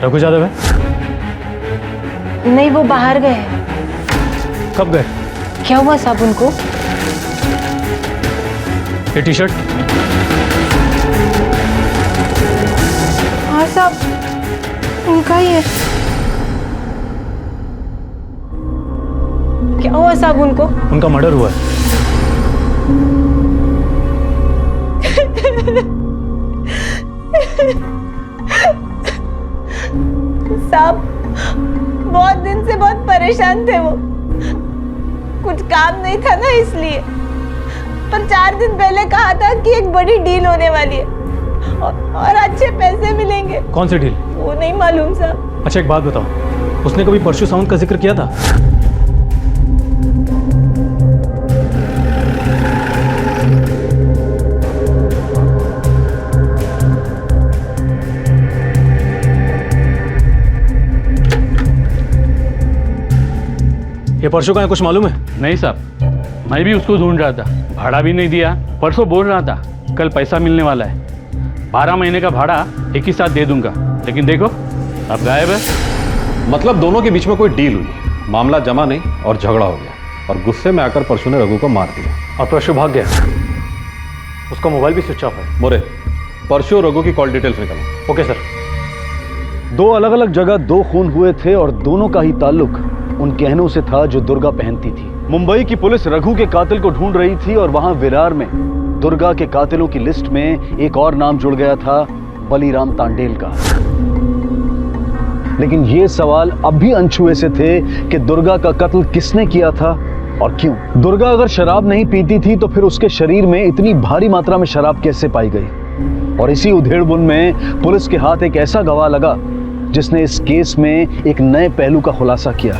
रघु यादव है? नहीं, वो बाहर गए। कब गए? क्या हुआ साहब उनको? ये टी शर्ट? हाँ साहब, उनका ही है। क्या हुआ साहब उनको? उनका मर्डर हुआ है। साहब बहुत दिन से बहुत परेशान थे वो, कुछ काम नहीं था ना इसलिए, पर 4 दिन पहले कहा था कि एक बड़ी डील होने वाली है और अच्छे पैसे मिलेंगे। कौन सी डील? वो नहीं मालूम साहब। अच्छा एक बात बताओ, उसने कभी परशु सावंत का जिक्र किया था? ये परसों का है, कुछ मालूम है? नहीं साहब, मैं भी उसको ढूंढ रहा था, भाड़ा भी नहीं दिया। परसों बोल रहा था कल पैसा मिलने वाला है, 12 महीने का भाड़ा एक ही साथ दे दूंगा, लेकिन देखो अब गायब है। मतलब दोनों के बीच में कोई डील हुई, मामला जमा नहीं और झगड़ा हो गया और गुस्से में आकर परशु ने रघु को मार दिया और परशु भाग गया। उसका मोबाइल भी स्विच ऑफ है। मोरे, परशु और रघु की कॉल डिटेल्स निकालो। Okay sir. 2 अलग अलग जगह 2 खून हुए थे और दोनों का ही ताल्लुक उन गहनों से था जो दुर्गा पहनती थी। मुंबई की पुलिस रघु के कातिल को ढूंढ रही थी और वहां विरार में दुर्गा के कातिलों की लिस्ट में एक और नाम जुड़ गया था, बलीराम तांडेल का। लेकिन ये सवाल अब भी अनछुए से थे कि दुर्गा का कत्ल किसने किया था और क्यों। दुर्गा अगर शराब नहीं पीती थी तो फिर उसके शरीर में इतनी भारी मात्रा में शराब कैसे पाई गई। और इसी उधेड़बुन में पुलिस के हाथ एक ऐसा गवाह लगा जिसने इस केस में एक नए पहलू का खुलासा किया।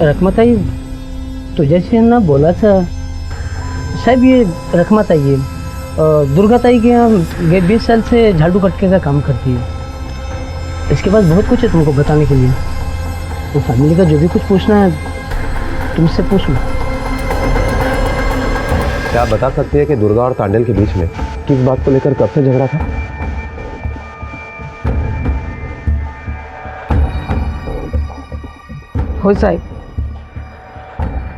रखमताई तुझ्याशी ना बोलायचं साहब, ये रखमताई है, दुर्गा ताई के यहाँ 20 साल से झाड़ू कटके का काम करती है। इसके बाद बहुत कुछ है तुमको बताने के लिए, वो फैमिली का जो भी कुछ पूछना है तुमसे पूछ लो। क्या आप बता सकते हैं कि दुर्गा और तांडेल के बीच में किस बात को लेकर कब से झगड़ा था? हो साहब,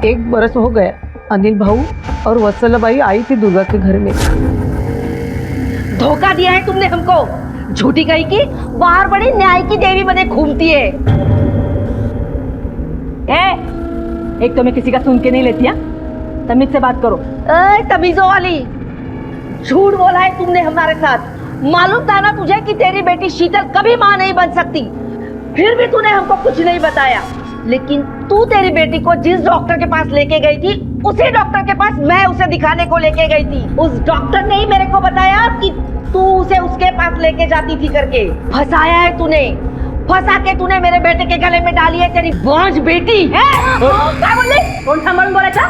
1 बरस हो गया, अनिल भाऊ और वत्सलाबाई आई थी दुर्गा के घर में। धोखा दिया है तुमने हमको, झूठी कही कि बाहर बड़ी न्याय की देवी बने घूमती है। एक तो मैं किसी का सुन के नहीं लेती, तमीज से बात करो। तमीजों वाली, झूठ बोला है तुमने हमारे साथ। मालूम था ना तुझे कि तेरी बेटी शीतल कभी माँ नहीं बन सकती, फिर भी तूने हमको कुछ नहीं बताया। लेकिन तू तेरी बेटी को जिस डॉक्टर के पास लेके गई थी, उसी डॉक्टर के पास मैं उसे दिखाने को लेके गई थी। उस डॉक्टर ने ही मेरे को बताया कि तू उसे उसके पास लेके जाती थी करके। फंसाया है तूने, फंसा के तूने मेरे बेटे के गले में डाली है तेरी बांझ बेटी है। क्या बोले? कौन सा मर्द बोला था?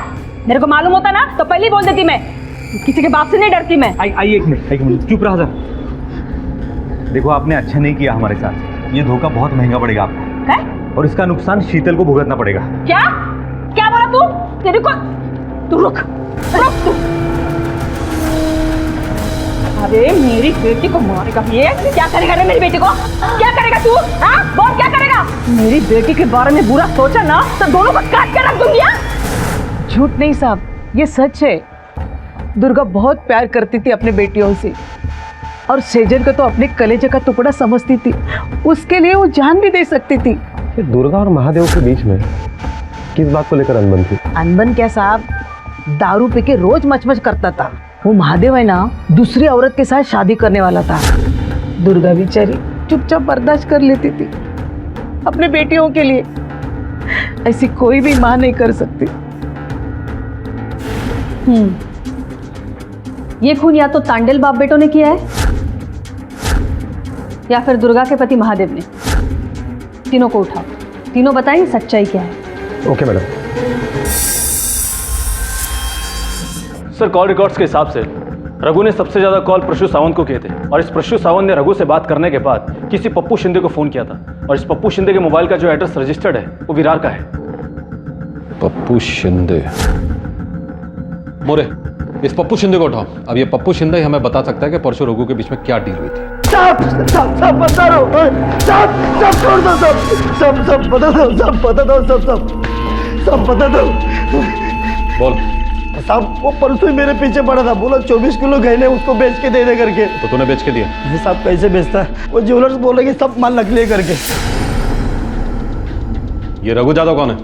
मेरे को मालूम होता ना तो पहले ही बोल देती मैं, किसी के बाप से नहीं डरती मैं। आइए एक मिनट चुप रहा सर। देखो आपने अच्छा नहीं किया हमारे साथ, ये धोखा बहुत महंगा पड़ेगा आपको। है? और इसका नुकसान शीतल को भुगतना पड़ेगा। क्या क्या बोला तू? तेरे को तू रुक तू। अरे मेरी बेटी को मारेगा ये? क्या करेगा रे मेरी बेटी को? क्या करेगा तू? हाँ बोल क्या करेगा? मेरी बेटी के बारे में बुरा सोचा ना तो दोनों को काट के रख दूंगी। झूठ नहीं साहब, ये सच है। दुर्गा बहुत प्यार करती थी अपने बेटियों से और सेजन को तो अपने कलेजे का टुकड़ा समझती थी। उसके लिए वो जान भी दे सकती थी। दुर्गा और महादेव के बीच में किस बात को लेकर अनबन थी? अनबन क्या साहब, दारू पी के रोज मचमच करता था। वो महादेव है ना, दूसरी औरत के साथ शादी करने वाला था। दुर्गा बेचारी चुपचाप बर्दाश्त कर लेती थी अपने बेटियों के लिए। ऐसी कोई भी मां नहीं कर सकती। ये खून या तो तांडेल बाप बेटों ने किया है या फिर दुर्गा के पति महादेव ने। तीनों को उठाओ, तीनों बताएं सच्चाई क्या है। Okay madam. Sir, call records के हिसाब से रघु ने सबसे ज्यादा कॉल प्रशु सावंत को किए थे और इस प्रशु सावंत ने रघु से बात करने के बाद किसी पप्पू शिंदे को फोन किया था और इस पप्पू शिंदे के मोबाइल का जो एड्रेस रजिस्टर्ड है वो विरार का है। पप्पू शिंदे। मोरे, इस पप्पू शिंदे को उठाओ। अब ये पप्पू शिंदे ही हमें बता सकता है कि परसों रघु के बीच में क्या डील हुई थी। सब बता रहा हूँ, सब छोड़ दो, सब बता दो, सब बता दो, सब बता दो। बोल। साहब, वो परसों ही मेरे पीछे पड़ा था, बोला 24 किलो गहने उसको बेच के दे करके। तो तूने बेच के दिया? साहब कैसे बेचता है, वो ज्वेलर्स बोल रहे कि सब माल नकली करके। ये रघु यादव कौन है?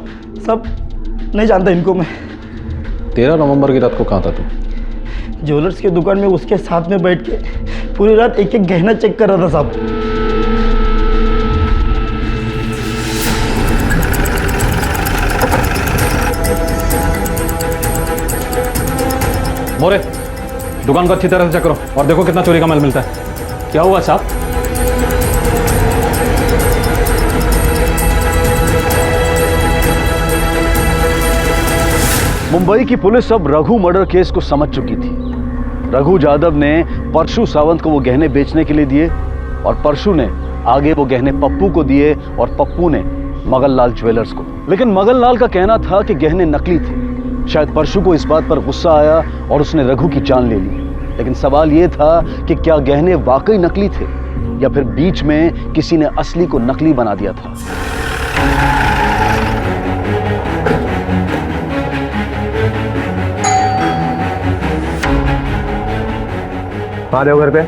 सब नहीं जानता इनको मैं। 13 नवंबर की रात को कहाँ था तू? ज्वेलर्स की दुकान में उसके साथ में बैठ के पूरी रात एक एक गहना चेक कर रहा था साहब। मोरे, दुकान को अच्छी तरह से चेक करो और देखो कितना चोरी का माल मिलता है। क्या हुआ साहब? मुंबई की पुलिस अब रघु मर्डर केस को समझ चुकी थी। रघु यादव ने परशु सावंत को वो गहने बेचने के लिए दिए और परशु ने आगे वो गहने पप्पू को दिए और पप्पू ने मगनलाल ज्वेलर्स को। लेकिन मगनलाल का कहना था कि गहने नकली थे। शायद परशु को इस बात पर गुस्सा आया और उसने रघु की जान ले ली। लेकिन सवाल ये था कि क्या गहने वाकई नकली थे या फिर बीच में किसी ने असली को नकली बना दिया था। महादेव घर पे?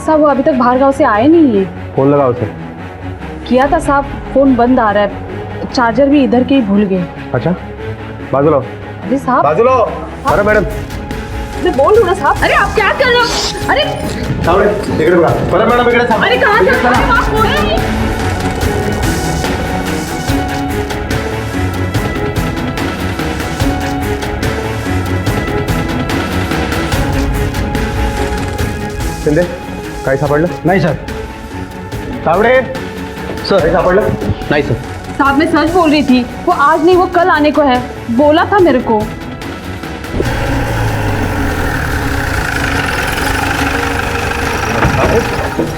साहब वो अभी तक बाहर गांव से आए नहीं है। फोन लगा उसे। किया था साहब, फोन बंद आ रहा है, चार्जर भी इधर के ही भूल गए। अच्छा, बाजू लो। अरे साहब, बाजू लो। अरे मैडम, मैं बोल रहा साहब। अरे आप क्या कर रहे हो? अरे इकडे बघा। अरे मैडम, इकडे थांबा। अरे कहाँ जा रहे हो? आप बोल रहे हैं? शिंदे, काही सापडलं? नहीं सर। सावडे सर, काही सापडलं? नहीं सर। साहब मैं सच बोल रही थी, वो आज नहीं वो कल आने को है, बोला था मेरे को।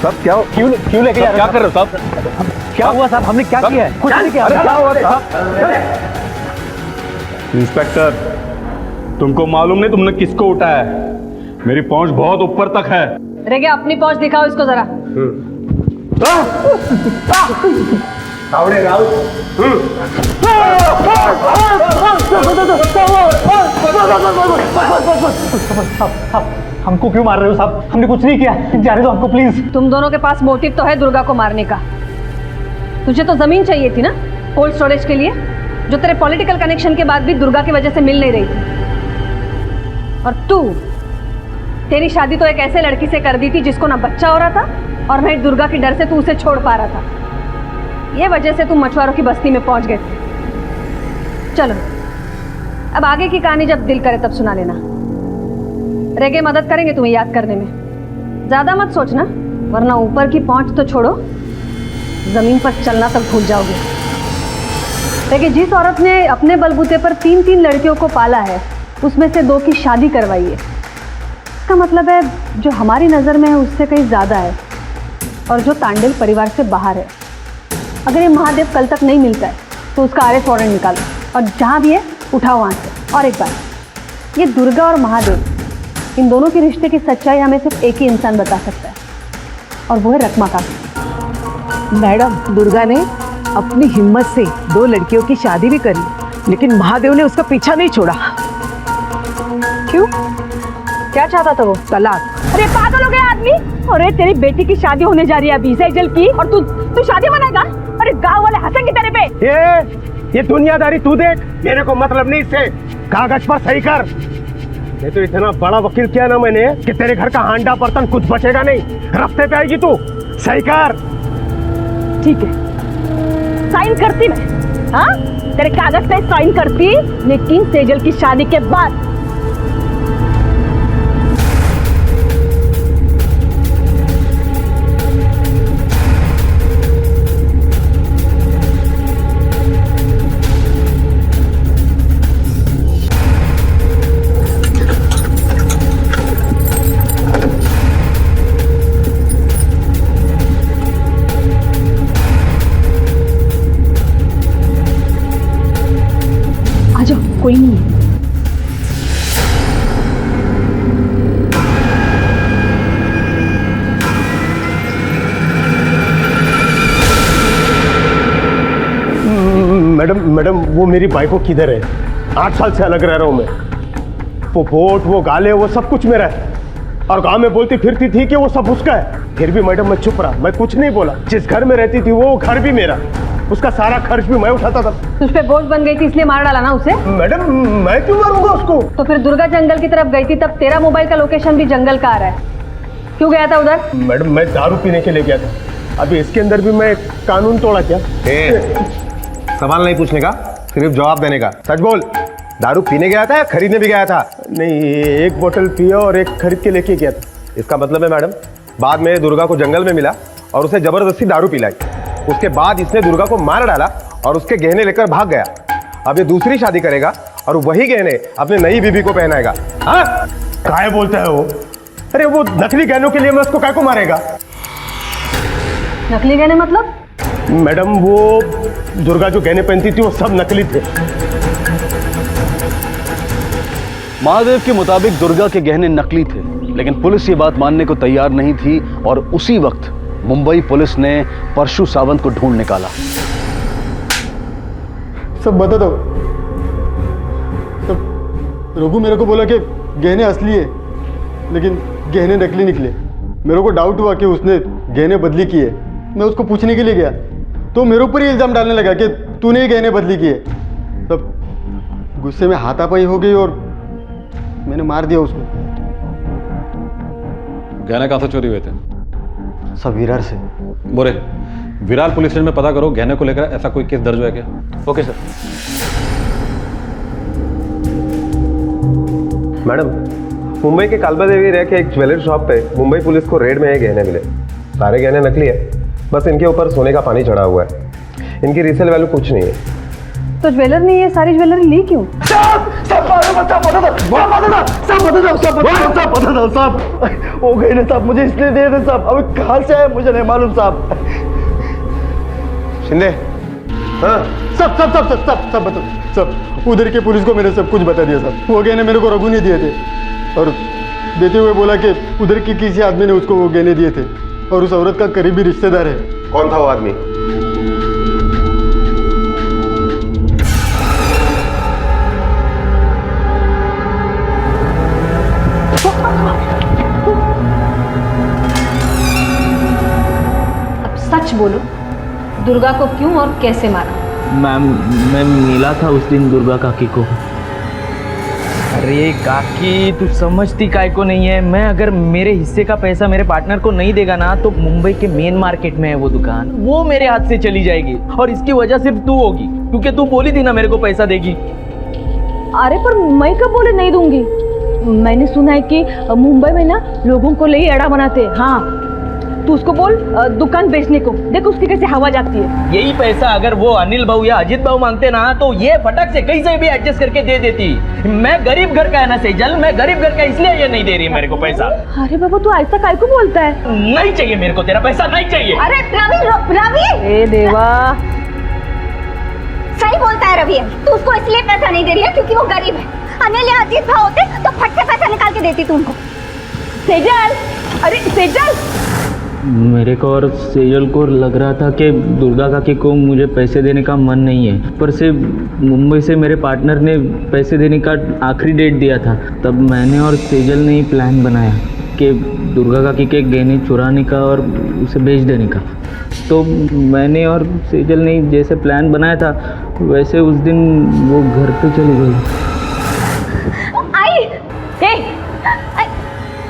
साहब क्यों लेके जा रहे हो? क्या कर रहे हो साहब? क्या हुआ साहब? हमने क्या किया है? कुछ नहीं किया। क्या हुआ साहब? इंस्पेक्टर, तुमको मालूम नहीं तुमने किसको उठाया है? मेरी पहुंच बहुत ऊपर तक है। रह गया, अपनी पहुंच दिखाओ इसको जरा। सावडे राव। हमको क्यों मार रहे हो साहब? हमने कुछ नहीं किया, जाने दो हमको प्लीज। तुम दोनों के पास मोटिव तो है दुर्गा को मारने का। तुझे तो जमीन चाहिए थी ना कोल्ड स्टोरेज के लिए, जो तेरे पॉलिटिकल कनेक्शन के बाद भी दुर्गा की वजह से मिल नहीं रही थी। और तू, तेरी शादी तो एक ऐसे लड़की से कर दी थी जिसको ना बच्चा हो रहा था और ना दुर्गा के डर से तू उसे छोड़ पा रहा था। ये वजह से तुम मछुआरों की बस्ती में पहुंच गए थे। चलो अब आगे की कहानी जब दिल करे तब सुना लेना। रेगे मदद करेंगे तुम्हें याद करने में। ज्यादा मत सोचना, वरना ऊपर की पहुंच तो छोड़ो, जमीन पर चलना तक भूल जाओगे। लेकिन जिस औरत ने अपने बलबूते पर 3-3 लड़कियों को पाला है, उसमें से 2 की शादी करवाई है, इसका मतलब है जो हमारी नज़र में है उससे कहीं ज़्यादा है और जो तांडेल परिवार से बाहर है। अगर ये महादेव कल तक नहीं मिलता है तो उसका अरेस्ट वारंट निकालो और जहाँ भी है उठाओ वहाँ से। और एक बात, ये दुर्गा और महादेव, इन दोनों के रिश्ते की सच्चाई हमें सिर्फ एक ही इंसान बता सकता है और वो है रकमा काकी। मैडम, दुर्गा ने अपनी हिम्मत से 2 लड़कियों की शादी भी करी, लेकिन महादेव ने उसका पीछा नहीं छोड़ा। क्यों? क्या चाहता था वो? तलाक। अरे पागल हो गया आदमी। अरे तेरी बेटी की शादी होने जा रही है अभी सेजल की, और तू शादी मनाएगा? अरे गांव वाले हंसेंगे तेरे पे। ये दुनियादारी तू देख, मेरे को मतलब नहीं इससे। कागज पर सही कर। ये तो इतना बड़ा वकील किया ना मैंने कि तेरे घर का हांडा बर्तन कुछ बचेगा नहीं। रास्ते पे आएगी तू, सही कर। ठीक है, साइन करती मैं। हाँ, तेरे कागज पे साइन करती, लेकिन सेजल की शादी के बाद। कोई नहीं है। मैडम वो मेरी बाइको किधर है? 8 साल से अलग रह रहा हूं मैं। वो वोट, वो गाले, वो सब कुछ मेरा है। और गांव में बोलती फिरती थी कि वो सब उसका है। फिर भी मैडम मैं चुप रहा, मैं कुछ नहीं बोला। जिस घर में रहती थी वो घर भी मेरा, उसका सारा खर्च भी मैं उठाता था। तुझ पे बोझ बन गई थी इसलिए मार डाला ना उसे? मैडम मैं क्यों मारूंगा उसको? तो फिर दुर्गा जंगल की तरफ गई थी, तब तेरा मोबाइल का लोकेशन भी जंगल का आ रहा है। क्यों गया था उधर? मैडम मैं दारू पीने के लिए गया था। अभी इसके अंदर भी मैं कानून तोड़ा क्या? सवाल नहीं पूछने का, सिर्फ जवाब देने का। सच बोल, दारू पीने गया था या खरीदने भी गया था? नहीं, 1 बोतल पिया और 1 खरीद के लेके गया था। इसका मतलब है मैडम, बाद में दुर्गा को जंगल में मिला और उसे जबरदस्ती दारू पिलाई। उसके बाद इसने दुर्गा को मार डाला और उसके गहने लेकर भाग गया। अब ये दूसरी शादी करेगा और वही गहने अपने नई बीबी को पहनाएगा। हाँ, काय बोलता है वो? अरे वो नकली गहनों के लिए मैं उसको काय को मारेगा? नकली गहने मतलब? मैडम वो दुर्गा जो गहने पहनती थी वो सब नकली थे। महादेव के मुताबिक दुर्गा के गहने नकली थे, लेकिन पुलिस ये बात मानने को तैयार नहीं थी और उसी वक्त मुंबई पुलिस ने परशु सावंत को ढूंढ निकाला। सब बता दो। सब रघु मेरे को बोला कि गहने असली है, लेकिन गहने नकली निकले। मेरे को डाउट हुआ कि उसने गहने बदली की है। मैं उसको पूछने के लिए गया तो मेरे ऊपर ही इल्ज़ाम डालने लगा कि तूने ही गहने बदली किए। तब गुस्से में हाथापाई हो गई और मैंने मार दिया उसको। गहने कहाँ से चोरी हुए थे? सब विरार से। बोरे, विरार पुलिस स्टेशन में पता करो गहने को लेकर ऐसा कोई केस दर्ज हुआ है क्या? Okay sir. मैडम, मुंबई के कालबा देवी रह के एक ज्वेलरी शॉप पे मुंबई पुलिस को रेड में ये गहने मिले। सारे गहने नकली है, बस इनके ऊपर सोने का पानी चढ़ा हुआ है। इनकी रीसेल वैल्यू कुछ नहीं है। तो ज्वेलर ने ये सारी ज्वेलरी ली क्यों? वो गहने साहब मुझे इसलिए दिए थे साहब। अभी कहाँ से आए मुझे नहीं मालूम साहब। शिंदे, हाँ सब सब सब सब सब सब बता सब। उधर के पुलिस को मैंने सब कुछ बता दिया साहब। वो गहने मेरे को रघु ने दिए थे और देते हुए बोला कि उधर के किसी आदमी ने उसको वो गहने दिए थे और उस औरत का करीबी रिश्तेदार है। कौन था वो आदमी? अब सच बोलो, दुर्गा को क्यों और कैसे मारा? मैम, मैं मिला था उस दिन दुर्गा काकी को। अरे काकी, तू समझती काय को नहीं है। मैं अगर मेरे हिस्से का पैसा मेरे पार्टनर को नहीं देगा ना, तो मुंबई के मेन मार्केट में है वो दुकान, वो मेरे हाथ से चली जाएगी और इसकी वजह सिर्फ तू होगी, क्योंकि तू बोली थी ना मेरे को पैसा देगी। अरे पर मैं कब बोले नहीं दूंगी? मैंने सुना है कि मुंबई में ना लोगों को ले अड़ा बनाते हैं। हाँ, तू उसको बोल दुकान बेचने को। देख उसकी कैसे हवा जाती है। यही पैसा अगर वो अनिल भाऊ या अजीत भाऊ मांगते ना, तो ये फटक से कहीं से भी एडजस्ट करके दे देती। मैं गरीब घर का है ना सेजल, मैं गरीब घर का, इसलिए ये नहीं दे रही मेरे को पैसा। अरे बाबा, तू ऐसा काय को बोलता है? नहीं चाहिए मेरे को तेरा पैसा, नहीं चाहिए। अरे रवि, ए देवा, सही बोलता है रवि। तू उसको इसलिए पैसा नहीं दे रही है क्योंकि वो गरीब है। अनिल या अजीत भाव होते तो फट से पैसा निकाल के देती तू उनको। सेजल, अरे सेजल, मेरे को और सेजल को लग रहा था कि दुर्गा काकी को मुझे पैसे देने का मन नहीं है, पर से मुंबई से मेरे पार्टनर ने पैसे देने का आखिरी डेट दिया था। तब मैंने और सेजल ने ही प्लान बनाया कि दुर्गा काकी के गहने चुराने का और उसे बेच देने का। तो मैंने और सेजल ने जैसे प्लान बनाया था वैसे उस दिन वो घर पे चली गई।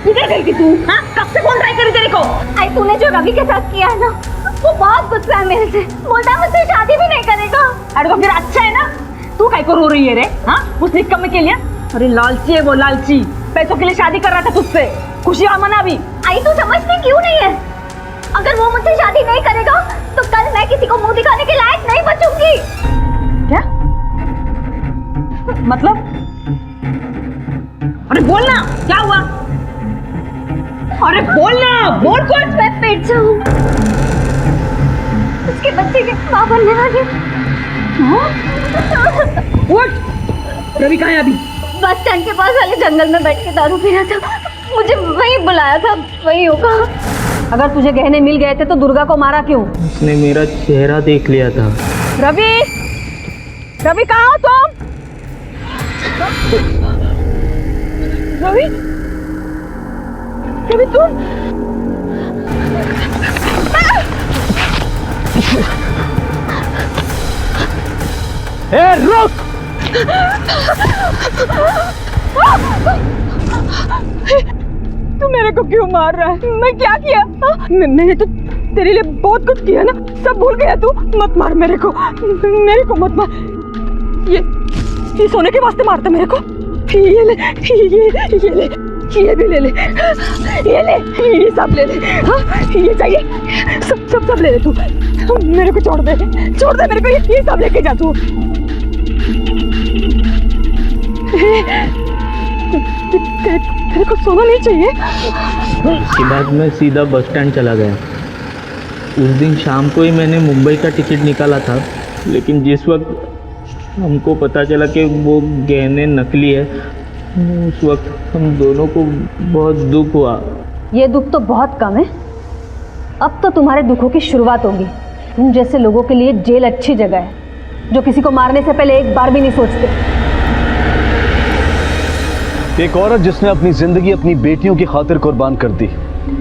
किधर गई थी तू? हाँ, कब से फोन ट्राई करी तेरे को? आई तूने जो रवि के साथ किया है ना, वो बहुत गुस्सा है मेरे से। बोलता है मुझसे शादी भी नहीं करेगा। अरे तो फिर अच्छा है ना, तू काहे को रो रही है रे? हाँ, उस निकम्मे के लिए? अरे लालची है वो, लालची। पैसों के लिए शादी कर रहा था तुझसे। खुशी मना भी। आई तू समझती क्यों नहीं है? अगर वो मुझसे शादी नहीं करेगा तो कल मैं किसी को मुंह दिखाने के लायक नहीं बचूंगी। क्या मतलब? अरे बोलना, क्या हुआ? अरे बोलना, बोल कुछ। मैं पेट से हूँ, उसके बच्चे के माँ बनने वाली। उठ। रवि कहाँ है अभी? बस स्टैंड के पास वाले जंगल में बैठ के दारू पी रहा था। मुझे वहीं बुलाया था, वहीं होगा। अगर तुझे गहने मिल गए थे तो दुर्गा को मारा क्यों? उसने मेरा चेहरा देख लिया था। रवि, रवि कहाँ हो तुम? रवि, रवि तुम? ए रुक! तू मेरे को क्यों मार रहा है? मैं क्या किया? मैंने तो तेरे लिए बहुत कुछ किया ना, सब भूल गया तू? मत मार मेरे को मत मार। ये सोने के वास्ते मारता मेरे को? ये ले, ये ले, ये भी ले ले, ये ले, ये सब ले ले। हाँ, ये चाहिए, सब ले ले तू। मेरे को छोड़ दे मेरे को, ये सब लेके जा तू। तेरे को सोना नहीं चाहिए? उसके बाद मैं सीधा बस स्टैंड चला गया। उस दिन शाम को ही मैंने मुंबई का टिकट निकाला था, लेकिन जिस वक्त हमको पता चला कि वो गहने नकली है, उस वक्त हम दोनों को बहुत दुख हुआ। ये दुख तो बहुत कम है, अब तो तुम्हारे दुखों की शुरुआत होगी। तुम जैसे लोगों के लिए जेल अच्छी जगह है, जो किसी को मारने से पहले एक बार भी नहीं सोचते। एक औरत जिसने अपनी जिंदगी अपनी बेटियों की खातिर कुर्बान कर दी,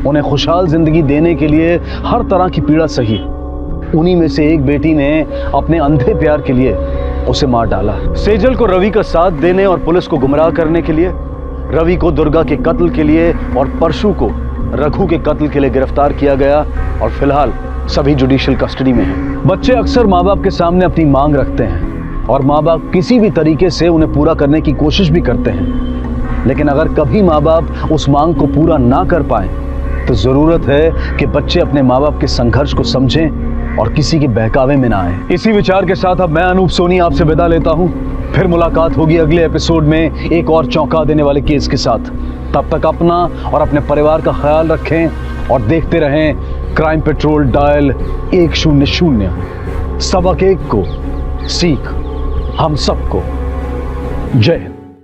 उन्हें खुशहाल जिंदगी देने के लिए हर तरह की पीड़ा सही, उन्हीं में से एक बेटी ने अपने अंधे प्यार के लिए उसे मार डाला। सेजल को रवि का साथ देने और पुलिस को गुमराह करने के लिए, रवि को दुर्गा के कत्ल के लिए और परशु को रघु के कत्ल के लिए गिरफ्तार किया गया और फिलहाल सभी जुडिशियल कस्टडी में हैं। बच्चे अक्सर माँ बाप के सामने अपनी मांग रखते हैं और माँ बाप किसी भी तरीके से उन्हें पूरा करने की कोशिश भी करते हैं, लेकिन अगर कभी माँ बाप उस मांग को पूरा ना कर पाए तो जरूरत है कि बच्चे अपने माँ बाप के संघर्ष को समझें और किसी के बहकावे में ना आए। इसी विचार के साथ अब मैं अनूप सोनी आपसे विदा लेता हूँ। फिर मुलाकात होगी अगले एपिसोड में एक और चौंका देने वाले केस के साथ। तब तक अपना और अपने परिवार का ख्याल रखें और देखते रहें क्राइम पेट्रोल डायल 100। सबक एक को सीख हम सबको। जय हिंद।